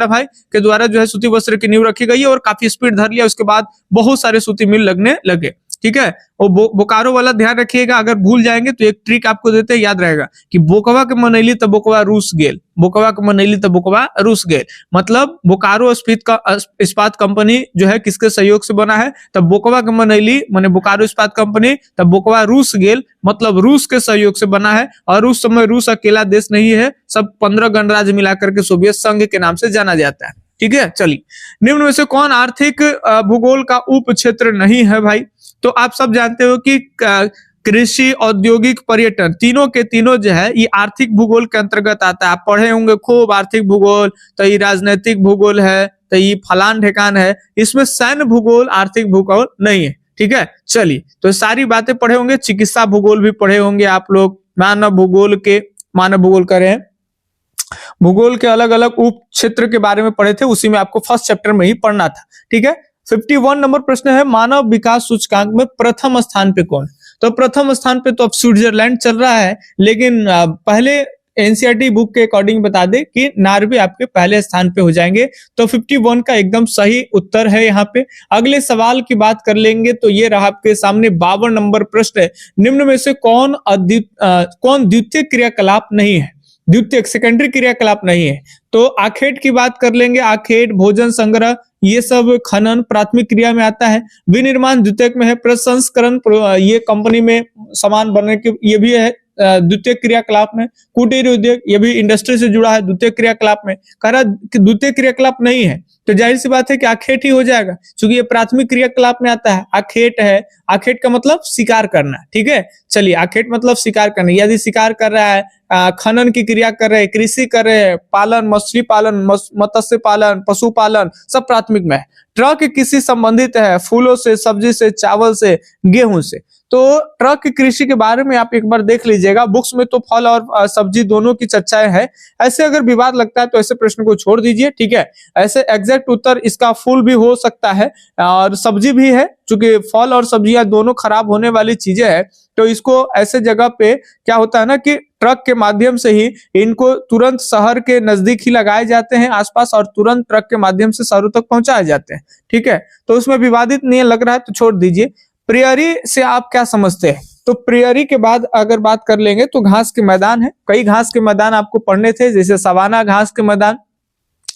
भाई के द्वारा जो है सूती वस्त्र की नींव रखी गई और काफी स्पीड धर लिया। उसके बाद बहुत सारे सूती मिल लगने लगे। ठीक है, और बोकारो वाला ध्यान रखिएगा, अगर भूल जाएंगे तो एक ट्रिक आपको देते हैं, याद रहेगा कि बोकवा के मनैली तब बोकवा रूस गेल, बोकवा के मनैली तब बोकवा रूस गेल। मतलब बोकारो इस्पात कंपनी जो है किसके सहयोग से बना है? तब बोकवा के मनैली माने बोकारो इस्पात कंपनी, तब बोकवा रूस गेल मतलब रूस के सहयोग से बना है। और उस समय रूस अकेला देश नहीं है, सब 15 गणराज्य मिलाकर के सोवियत संघ के नाम से जाना जाता है। ठीक है, चलिए निम्न में से कौन आर्थिक भूगोल का उप क्षेत्र नहीं है भाई? तो आप सब जानते हो कि कृषि, औद्योगिक, पर्यटन, तीनों के तीनों जो है ये आर्थिक भूगोल के अंतर्गत आता है। आप पढ़े होंगे खूब आर्थिक भूगोल, तो ये राजनीतिक भूगोल है, तो ये फलान ठेकान है। इसमें सैन्य भूगोल, आर्थिक भूगोल नहीं है। ठीक है, चलिए तो सारी बातें पढ़े होंगे। चिकित्सा भूगोल भी पढ़े होंगे आप लोग। मानव भूगोल करें, भूगोल के अलग अलग उप क्षेत्र के बारे में पढ़े थे, उसी में आपको फर्स्ट चैप्टर में ही पढ़ना था। ठीक है, 51 नंबर प्रश्न है, मानव विकास सूचकांक में प्रथम स्थान पे कौन? तो प्रथम स्थान पे तो अब स्विट्जरलैंड चल रहा है, लेकिन पहले एनसीईआरटी बुक के अकॉर्डिंग बता दे कि नार्वे आपके पहले स्थान पे हो जाएंगे। तो 51 का एकदम सही उत्तर है यहाँ पे। अगले सवाल की बात कर लेंगे तो ये रहा आपके सामने 52 नंबर प्रश्न है। निम्न में से कौन द्वितीय क्रियाकलाप नहीं है? द्वितीय सेकेंडरी क्रियाकलाप नहीं है। तो आखेट की बात कर लेंगे। आखेट, भोजन संग्रह, ये सब खनन प्राथमिक क्रिया में आता है। विनिर्माण द्वितीयक में है। प्रसंस्करण ये कंपनी में सामान बनने के ये भी है द्वितीय क्रियाकलाप में। कुटीर उद्योग ये भी इंडस्ट्री से जुड़ा है द्वितीय क्रियाकलाप में। कह रहा द्वितीय क्रियाकलाप नहीं है तो जाहिर सी बात है कि आखेट ही हो जाएगा, क्योंकि ये प्राथमिक क्रियाकलाप में आता है। आखेट है, आखेट का मतलब शिकार करना। ठीक है, चलिए आखेट मतलब शिकार करना। यदि शिकार कर रहा है, खनन की क्रिया कर रहे हैं, कृषि कर रहे हैं, पालन, मछली पालन, मत्स्य पालन, पशु पालन, सब प्राथमिक में है। ट्रक किसी संबंधित है, फूलों से, सब्जी से, चावल से, गेहूं से। तो ट्रक की कृषि के बारे में आप एक बार देख लीजिएगा, बुक्स में तो फल और सब्जी दोनों की चर्चाएं है। ऐसे अगर विवाद लगता है तो ऐसे प्रश्न को छोड़ दीजिए। ठीक है, ऐसे एग्जैक्ट उत्तर इसका फूल भी हो सकता है और सब्जी भी है, क्योंकि फल और सब्जियां दोनों खराब होने वाली चीजें है। तो इसको ऐसे जगह पे क्या होता है ना कि ट्रक के माध्यम से ही इनको तुरंत शहर के नजदीक ही लगाए जाते हैं आसपास, और तुरंत ट्रक के माध्यम से शहरों तक पहुंचाए जाते हैं। ठीक है, तो उसमें विवादित नहीं लग रहा है तो छोड़ दीजिए। प्रियरी से आप क्या समझते हैं? तो प्रियरी के बाद अगर बात कर लेंगे तो घास के मैदान है। कई घास के मैदान आपको पढ़ने थे, जैसे सवाना घास के मैदान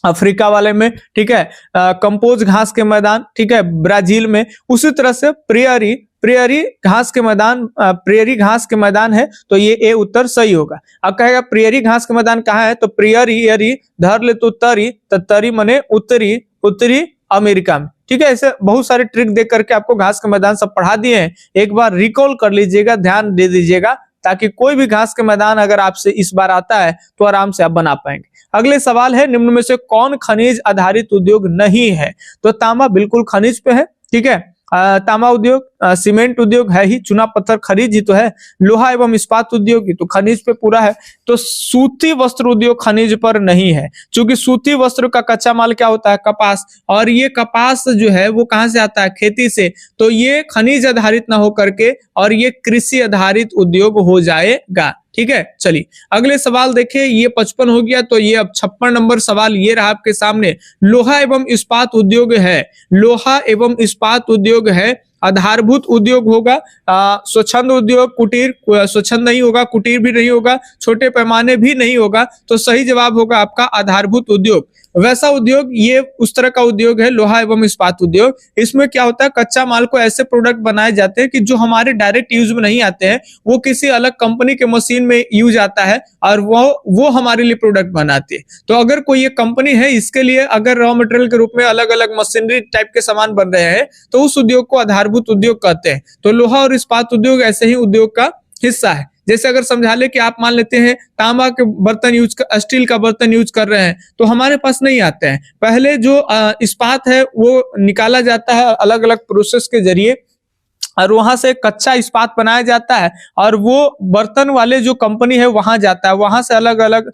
अफ्रीका वाले में, ठीक है, कंपोज घास के मैदान, ठीक है, ब्राजील में। उसी तरह से प्रियरी घास के मैदान, प्रियरी घास के मैदान है, तो ये ए उत्तर सही होगा। अब कहेगा प्रियरी घास के मैदान कहाँ है? तो प्रियरी यरी धर ले तो तरी मने उत्तरी अमेरिका में। ठीक है, ऐसे बहुत सारे ट्रिक देख करके आपको घास के मैदान सब पढ़ा दिए हैं। एक बार रिकॉल कर लीजिएगा, ध्यान दे दीजिएगा, ताकि कोई भी घास के मैदान अगर आपसे इस बार आता है तो आराम से आप बना पाएंगे। अगले सवाल है, निम्न में से कौन खनिज आधारित उद्योग नहीं है? तो तांबा बिल्कुल खनिज पे है। ठीक है, तांबा उद्योग, सीमेंट उद्योग है ही, चुना पत्थर खनिज ही तो है। लोहा एवं इस्पात उद्योग तो खनिज पे पूरा है। तो सूती वस्त्र उद्योग खनिज पर नहीं है, क्योंकि सूती वस्त्र का कच्चा माल क्या होता है? कपास, और ये कपास जो है वो कहां से आता है? खेती से। तो ये खनिज आधारित ना हो करके और ये कृषि आधारित उद्योग हो जाएगा। ठीक है, चलिए अगले सवाल देखिए। ये 55 हो गया, तो ये अब 56 नंबर सवाल ये रहा आपके सामने। लोहा एवं इस्पात उद्योग है, लोहा एवं इस्पात उद्योग है, आधारभूत उद्योग होगा, स्वच्छंद उद्योग, कुटीर स्वच्छंद नहीं होगा, कुटीर भी नहीं होगा, छोटे पैमाने भी नहीं होगा। तो सही जवाब होगा आपका आधारभूत उद्योग। वैसा उद्योग ये उस तरह का उद्योग है, लोहा एवं इस्पात उद्योग। इसमें क्या होता है? कच्चा माल को ऐसे प्रोडक्ट बनाए जाते हैं कि जो हमारे डायरेक्ट यूज में नहीं आते हैं, वो किसी अलग कंपनी के मशीन में यूज आता है और वो हमारे लिए प्रोडक्ट बनाती है। तो अगर कोई ये कंपनी है, इसके लिए अगर रॉ मटेरियल के रूप में अलग अलग मशीनरी टाइप के सामान बन रहे हैं, तो उस उद्योग को आधारभूत उद्योग कहते हैं। तो लोहा और इस्पात उद्योग ऐसे ही उद्योग का हिस्सा है। जैसे अगर समझा ले कि आप मान लेते हैं तांबा के बर्तन स्टील का बर्तन यूज कर रहे हैं, तो हमारे पास नहीं आते हैं। पहले जो इस्पात है वो निकाला जाता है अलग अलग प्रोसेस के जरिए, और वहां से कच्चा इस्पात बनाया जाता है, और वो बर्तन वाले जो कंपनी है वहां जाता है, वहां से अलग अलग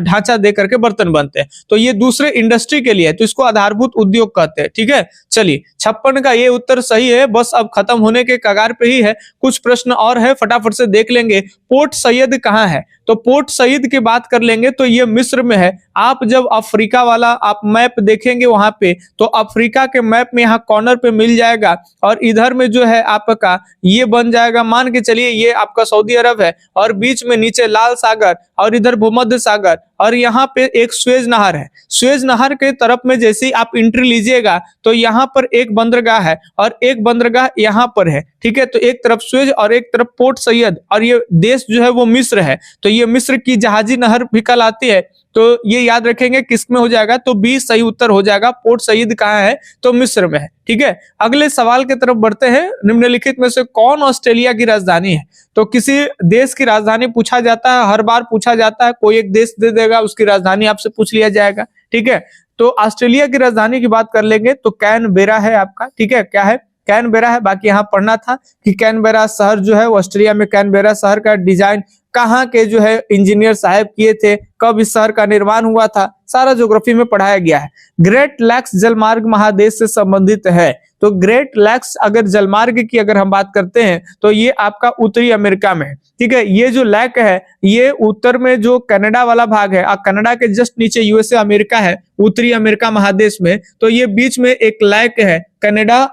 ढांचा दे करके बर्तन बनते हैं। तो ये दूसरे इंडस्ट्री के लिए है, तो इसको आधारभूत उद्योग कहते हैं। ठीक है, चलिए 56 का ये उत्तर सही है। बस अब खत्म होने के कगार पे ही है। कुछ प्रश्न और है, फटाफट से देख लेंगे। पोर्ट सैयद कहाँ है? तो पोर्ट सईद की बात कर लेंगे तो ये मिस्र में है। आप जब अफ्रीका वाला आप मैप देखेंगे वहां पे, तो अफ्रीका के मैप में यहाँ कॉर्नर पे मिल जाएगा, और इधर में जो है आपका ये बन जाएगा, मान के चलिए ये आपका सऊदी अरब है, और बीच में नीचे लाल सागर, और इधर भूमध्य सागर, और यहाँ पे एक स्वेज नहर है। स्वेज नहर के तरफ में जैसे ही आप एंट्री लीजिएगा तो यहाँ पर एक बंदरगाह है, और एक बंदरगाह यहाँ पर है। ठीक है, तो एक तरफ स्वेज और एक तरफ पोर्ट सैयद, और ये देश जो है वो मिस्र है। तो ये मिस्र की जहाजी नहर भी कहलाती है। तो ये याद रखेंगे किस में हो जाएगा, तो बी सही उत्तर हो जाएगा। पोर्ट सईद कहाँ है? तो मिस्र में है। ठीक है, अगले सवाल की तरफ बढ़ते हैं। निम्नलिखित में से कौन ऑस्ट्रेलिया की राजधानी है? तो किसी देश की राजधानी पूछा जाता है, हर बार पूछा जाता है, कोई एक देश दे देगा, उसकी राजधानी आपसे पूछ लिया जाएगा। ठीक है, तो ऑस्ट्रेलिया की राजधानी की बात कर लेंगे तो कैनबेरा है आपका। ठीक है, क्या है? कैनबेरा है। बाकी यहाँ पढ़ना था कि कैनबेरा शहर जो है वो ऑस्ट्रेलिया में, कैनबेरा शहर का डिजाइन कहाँ के जो है इंजीनियर साहब किए थे, कब इस शहर का निर्माण हुआ था, सारा ज्योग्राफी में पढ़ाया गया है। ग्रेट लैक्स जलमार्ग महादेश से संबंधित है। तो ग्रेट लैक्स अगर जलमार्ग की अगर हम बात करते हैं तो ये आपका उत्तरी अमेरिका में है, ठीक है। ये जो लैक है ये उत्तर में जो कनाडा वाला भाग है, कनाडा के जस्ट नीचे यूएसए अमेरिका है, उत्तरी अमेरिका महादेश में, तो ये बीच में एक लैक है कनाडा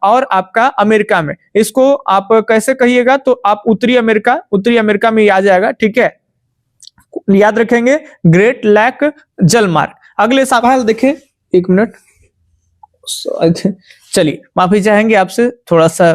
और आपका अमेरिका में। इसको आप कैसे कहिएगा, तो आप उत्तरी अमेरिका में आ जाएगा, ठीक है। याद रखेंगे ग्रेट लैक जलमार्ग। अगले सवाल देखें, एक मिनट, चलिए माफी चाहेंगे आपसे, थोड़ा सा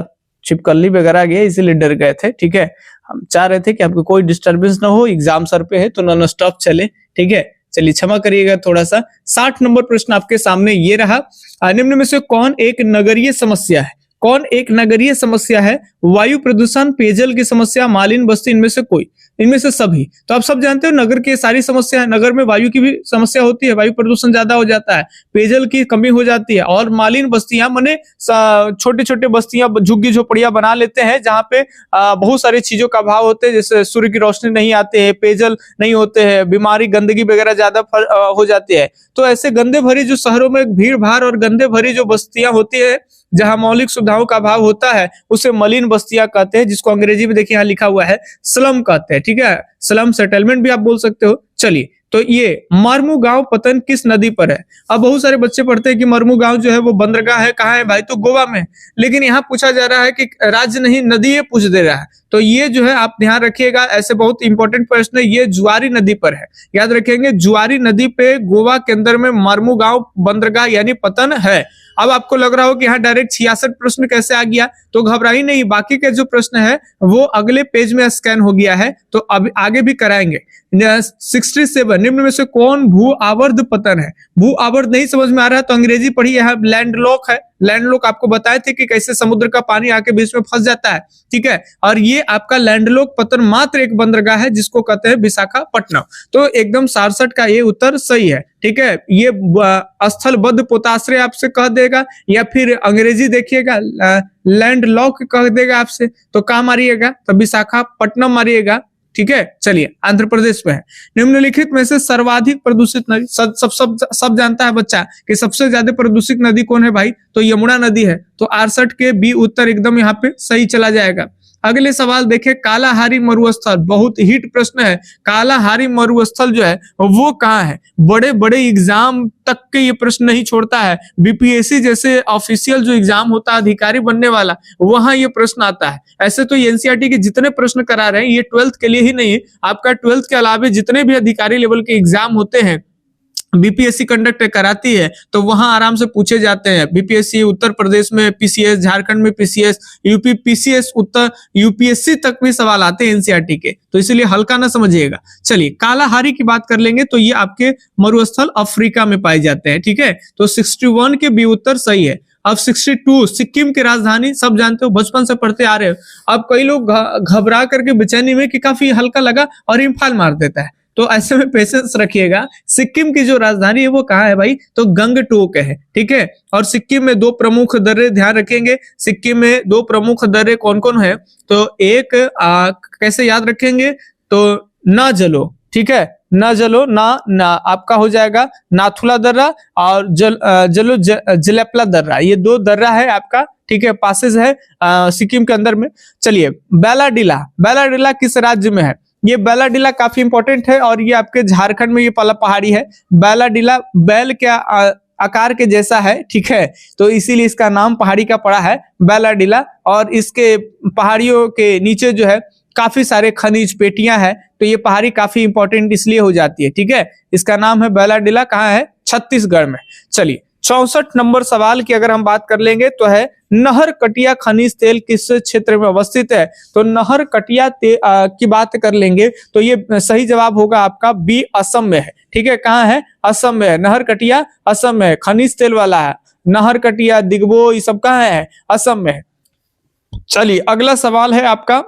छिपकली वगैरह आ गया इसीलिए डर गए थे, ठीक है। हम चाह रहे थे कि आपको कोई डिस्टरबेंस ना हो, एग्जाम सर पे है तो नॉन स्टॉप चले, ठीक है। चलिए क्षमा करिएगा थोड़ा सा। 60 नंबर प्रश्न आपके सामने ये रहा, निम्न में से कौन एक नगरीय समस्या है? कौन एक नगरीय समस्या है? वायु प्रदूषण, पेयजल की समस्या, मालिन्य बस्ती, इनमें से कोई? इनमें से सभी। तो आप सब जानते हो नगर की सारी समस्या है, नगर में वायु की भी समस्या होती है, वायु प्रदूषण ज्यादा हो जाता है, पेयजल की कमी हो जाती है, और मालिन्य बस्तियां माने छोटे छोटे बस्तियां झुग्गी झोपड़ियां बना लेते हैं जहां पे बहुत सारी चीजों का अभाव होते हैं, जैसे सूर्य की रोशनी नहीं आते है, पेयजल नहीं होते हैं, बीमारी गंदगी वगैरह ज्यादा हो जाती है। तो ऐसे गंदे भरी जो शहरों में भीड़ भाड़ और गंदे भरी जो बस्तियां होती है जहां मौलिक सुविधाओं का अभाव होता है उसे मलिन बस्तियां कहते हैं, जिसको अंग्रेजी में देखिए यहाँ लिखा हुआ है स्लम कहते हैं, ठीक है। स्लम सेटलमेंट भी आप बोल सकते हो। चलिए, तो ये मर्मुगांव पतन किस नदी पर है? अब बहुत सारे बच्चे पढ़ते हैं कि मर्मुगांव जो है वो बंदरगाह है, कहाँ है भाई? तो गोवा में। लेकिन यहाँ पूछा जा रहा है कि राज्य नहीं, नदी ये पूछ दे रहा है, तो ये जो है आप ध्यान रखिएगा, ऐसे बहुत इंपॉर्टेंट प्रश्न है। ये जुआरी नदी पर है, याद रखेंगे, जुआरी नदी पे गोवा के अंदर में मर्मुगांव बंदरगाह यानी पतन है। अब आपको लग रहा हो कि यहाँ डायरेक्ट 66 प्रश्न कैसे आ गया, तो घबराई नहीं, बाकी के जो प्रश्न है वो अगले पेज में स्कैन हो गया है, तो अब आगे भी कराएंगे। 67 निम्न में से कौन भू आवर्ध पतन है? भू आवर्ध नहीं समझ में आ रहा है तो अंग्रेजी पढ़िए, यहाँ लैंडलॉक है। लैंडलॉक आपको बताए थे कि कैसे समुद्र का पानी आके बीच में फंस जाता है, ठीक है। और ये आपका लैंडलॉक पतन मात्र एक बंदरगाह है जिसको कहते हैं विशाखापट्टनम। तो एकदम 67 का ये उत्तर सही है, ठीक है। ये स्थलबद्ध पोताश्रय आपसे कह देगा, या फिर अंग्रेजी देखिएगा लैंडलॉक कह देगा आपसे, तो कहाँ मारिएगा? तो विशाखापट्टनम मारिएगा, ठीक है। चलिए, आंध्र प्रदेश में है। निम्नलिखित में से सर्वाधिक प्रदूषित नदी, सब जानता है बच्चा कि सबसे ज्यादा प्रदूषित नदी कौन है भाई? तो यमुना नदी है। तो 68 के बी उत्तर एकदम यहाँ पे सही चला जाएगा। अगले सवाल देखें, कालाहारी मरुस्थल, बहुत हिट प्रश्न है। कालाहारी मरुस्थल जो है वो कहाँ है? बड़े बड़े एग्जाम तक के ये प्रश्न नहीं छोड़ता है, बीपीएससी जैसे ऑफिशियल जो एग्जाम होता है अधिकारी बनने वाला, वहां ये प्रश्न आता है। ऐसे तो एनसीईआरटी के जितने प्रश्न करा रहे हैं ये 12th के लिए ही नहीं, आपका 12th के अलावा जितने भी अधिकारी लेवल के एग्जाम होते हैं बीपीएससी कंडक्ट कराती है तो वहां आराम से पूछे जाते हैं। बीपीएससी उत्तर प्रदेश में पीसीएस, झारखंड में पीसीएस, यूपी पीसीएस, उत्तर यूपीएससी तक भी सवाल आते हैं एनसीईआरटी के, तो इसीलिए हल्का ना समझिएगा। चलिए, कालाहारी की बात कर लेंगे तो ये आपके मरुस्थल अफ्रीका में पाए जाते हैं, ठीक है। तो 61 के बी उत्तर सही है। अब 62 सिक्किम की राजधानी, सब जानते हो, बचपन से पढ़ते आ रहे हो। अब कई लोग घबरा करके बेचैनी में कि काफी हल्का लगा और इम्फाल मार देता है, तो ऐसे में पेशेंस रखिएगा। सिक्किम की जो राजधानी है वो कहाँ है भाई? तो गंगटोक है, ठीक है। और सिक्किम में 2 प्रमुख दर्रे, ध्यान रखेंगे, सिक्किम में 2 प्रमुख दर्रे कौन कौन है? तो एक कैसे याद रखेंगे? तो ना जलो, ठीक है, ना जलो ना आपका हो जाएगा नाथुला दर्रा, और जलो जलेपला दर्रा, ये 2 दर्रा है आपका, ठीक है, पासेज है सिक्किम के अंदर में। चलिए, बेलाडीला किस राज्य में है? ये बेलाडीला काफी इंपॉर्टेंट है और ये आपके झारखंड में ये पहला पहाड़ी है। बेलाडीला बैल के आकार के जैसा है, ठीक है, तो इसीलिए इसका नाम पहाड़ी का पड़ा है बेलाडीला। और इसके पहाड़ियों के नीचे जो है काफी सारे खनिज पेटियां हैं, तो ये पहाड़ी काफी इंपॉर्टेंट इसलिए हो जाती है, ठीक है। इसका नाम है बेलाडीला, कहाँ है? छत्तीसगढ़ में। चलिए, 64 नंबर सवाल की अगर हम बात कर लेंगे तो है नहरकटिया खनिज तेल किस क्षेत्र में अवस्थित है? तो नहरकटिया की बात कर लेंगे तो ये सही जवाब होगा आपका बी, असम में है, ठीक है। कहाँ है? असम में है। नहरकटिया असम में है, खनिज तेल वाला है। नहरकटिया, दिगबो, ये सब कहाँ है? असम में है। चलिए, अगला सवाल है आपका,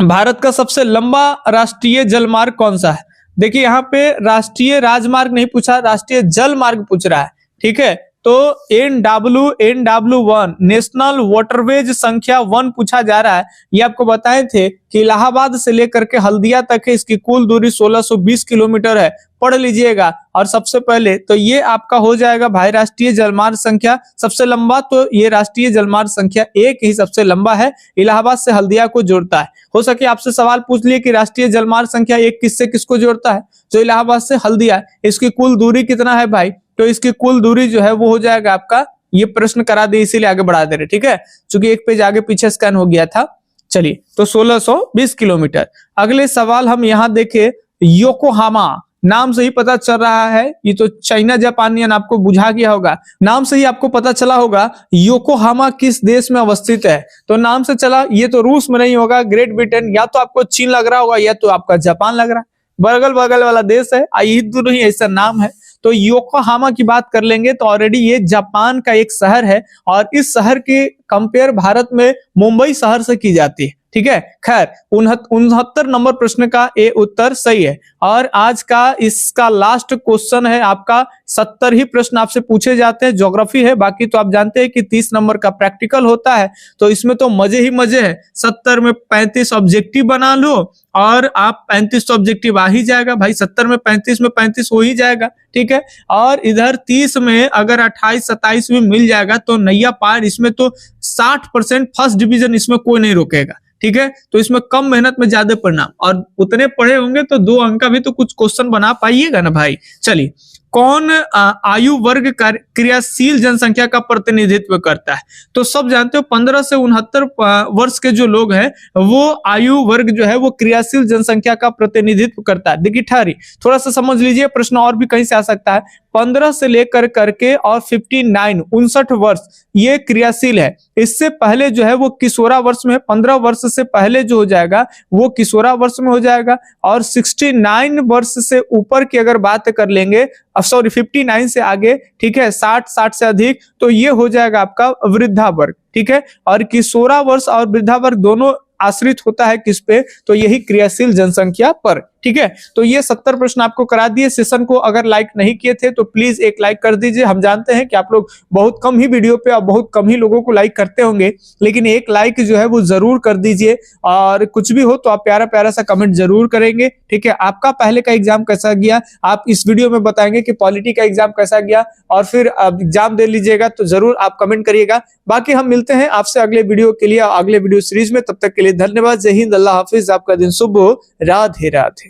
भारत का सबसे लंबा राष्ट्रीय जलमार्ग कौन सा है? देखिए, यहाँ पे राष्ट्रीय राजमार्ग नहीं पूछा, राष्ट्रीय जल मार्ग पूछ रहा है, ठीक है। तो NW1 नेशनल वाटरवेज संख्या 1 पूछा जा रहा है। ये आपको बताए थे कि इलाहाबाद से लेकर के हल्दिया तक है, इसकी कुल दूरी 1620 किलोमीटर है। पढ़ लीजिएगा। और सबसे पहले तो ये आपका हो जाएगा भाई राष्ट्रीय जलमार्ग संख्या सबसे लंबा, तो ये राष्ट्रीय जलमार्ग संख्या 1 ही सबसे लंबा है, इलाहाबाद से हल्दिया को जोड़ता है। हो सके आपसे सवाल पूछ लिए कि राष्ट्रीय जलमार्ग संख्या 1 किससे किसको जोड़ता है, जो इलाहाबाद से हल्दिया है। इसकी कुल दूरी कितना है भाई, तो इसकी कुल दूरी जो है वो हो जाएगा आपका, ये प्रश्न करा दे इसीलिए आगे बढ़ा दे रहे, ठीक है, क्योंकि एक पेज आगे पीछे स्कैन हो गया था। चलिए, तो 1620 किलोमीटर। अगले सवाल हम यहाँ देखे, योकोहामा, नाम से ही पता चल रहा है ये तो चाइना जापानियन आपको बुझा गया होगा, नाम से ही आपको पता चला होगा योकोहामा किस देश में अवस्थित है। तो नाम से चला, ये तो रूस में नहीं होगा, ग्रेट ब्रिटेन, या तो आपको चीन लग रहा होगा या तो आपका जापान लग रहा है, बगल बगल वाला देश है, ये दोनों ही ऐसा नाम है। तो योकोहामा की बात कर लेंगे तो ऑलरेडी ये जापान का एक शहर है और इस शहर के कंपेयर भारत में मुंबई शहर से की जाती है, ठीक है। खैर 69 नंबर प्रश्न का ए उत्तर सही है। और आज का इसका लास्ट क्वेश्चन है आपका, 70 ही प्रश्न आपसे पूछे जाते हैं, ज्योग्राफी है, बाकी तो आप जानते हैं कि 30 नंबर का प्रैक्टिकल होता है, तो इसमें तो मजे ही मजे है। 70 में 35 ऑब्जेक्टिव बना लो और आप 35 ऑब्जेक्टिव आ ही जाएगा भाई, 70 में 35 में 35 हो ही जाएगा, ठीक है। और इधर 30 में अगर 28-27 में मिल जाएगा तो नैया पार, इसमें तो 60% फर्स्ट डिवीजन इसमें कोई नहीं रोकेगा, ठीक है। तो इसमें कम मेहनत में ज्यादा परिणाम, और उतने पढ़े होंगे तो 2 अंक का भी तो कुछ क्वेश्चन बना पाइएगा ना भाई। चलिए, कौन आयु वर्ग क्रियाशील जनसंख्या का प्रतिनिधित्व करता है, तो सब जानते हो 15 से 69 वर्ष के जो लोग हैं वो आयु वर्ग जो है वो क्रियाशील जनसंख्या का प्रतिनिधित्व करता है। देखिए ठहरी, थोड़ा सा समझ लीजिए, प्रश्न और भी कहीं से आ सकता है। 15 से लेकर करके और 59 59 वर्ष ये क्रियाशील है, इससे पहले जो है वो किशोरा वर्ष में, 15 वर्ष से पहले जो हो जाएगा वो किशोरा वर्ष में हो जाएगा। और 69 वर्ष से ऊपर की अगर बात कर लेंगे, सॉरी 59 से आगे, ठीक है, 60 से अधिक, तो ये हो जाएगा आपका वृद्धा वर्ग, ठीक है। और किशोरा वर्ष और वृद्धा वर्ग दोनों आश्रित होता है किस पे, तो यही क्रियाशील जनसंख्या पर, ठीक है। तो ये 70 प्रश्न आपको करा दिए। सेशन को अगर लाइक नहीं किए थे तो प्लीज एक लाइक कर दीजिए। हम जानते हैं कि आप लोग बहुत कम ही वीडियो पे और बहुत कम ही लोगों को लाइक करते होंगे, लेकिन एक लाइक जो है वो जरूर कर दीजिए। और कुछ भी हो तो आप प्यारा प्यारा सा कमेंट जरूर करेंगे, ठीक है। आपका पहले का एग्जाम कैसा गया आप इस वीडियो में बताएंगे कि पॉलिटी का एग्जाम कैसा गया, और फिर एग्जाम दे लीजिएगा तो जरूर आप कमेंट करिएगा। बाकी हम मिलते हैं आपसे अगले वीडियो के लिए, अगले वीडियो सीरीज में। तब तक के लिए धन्यवाद। जय हिंद, अल्लाह हाफिज, आपका दिन शुभ हो, राधे राधे।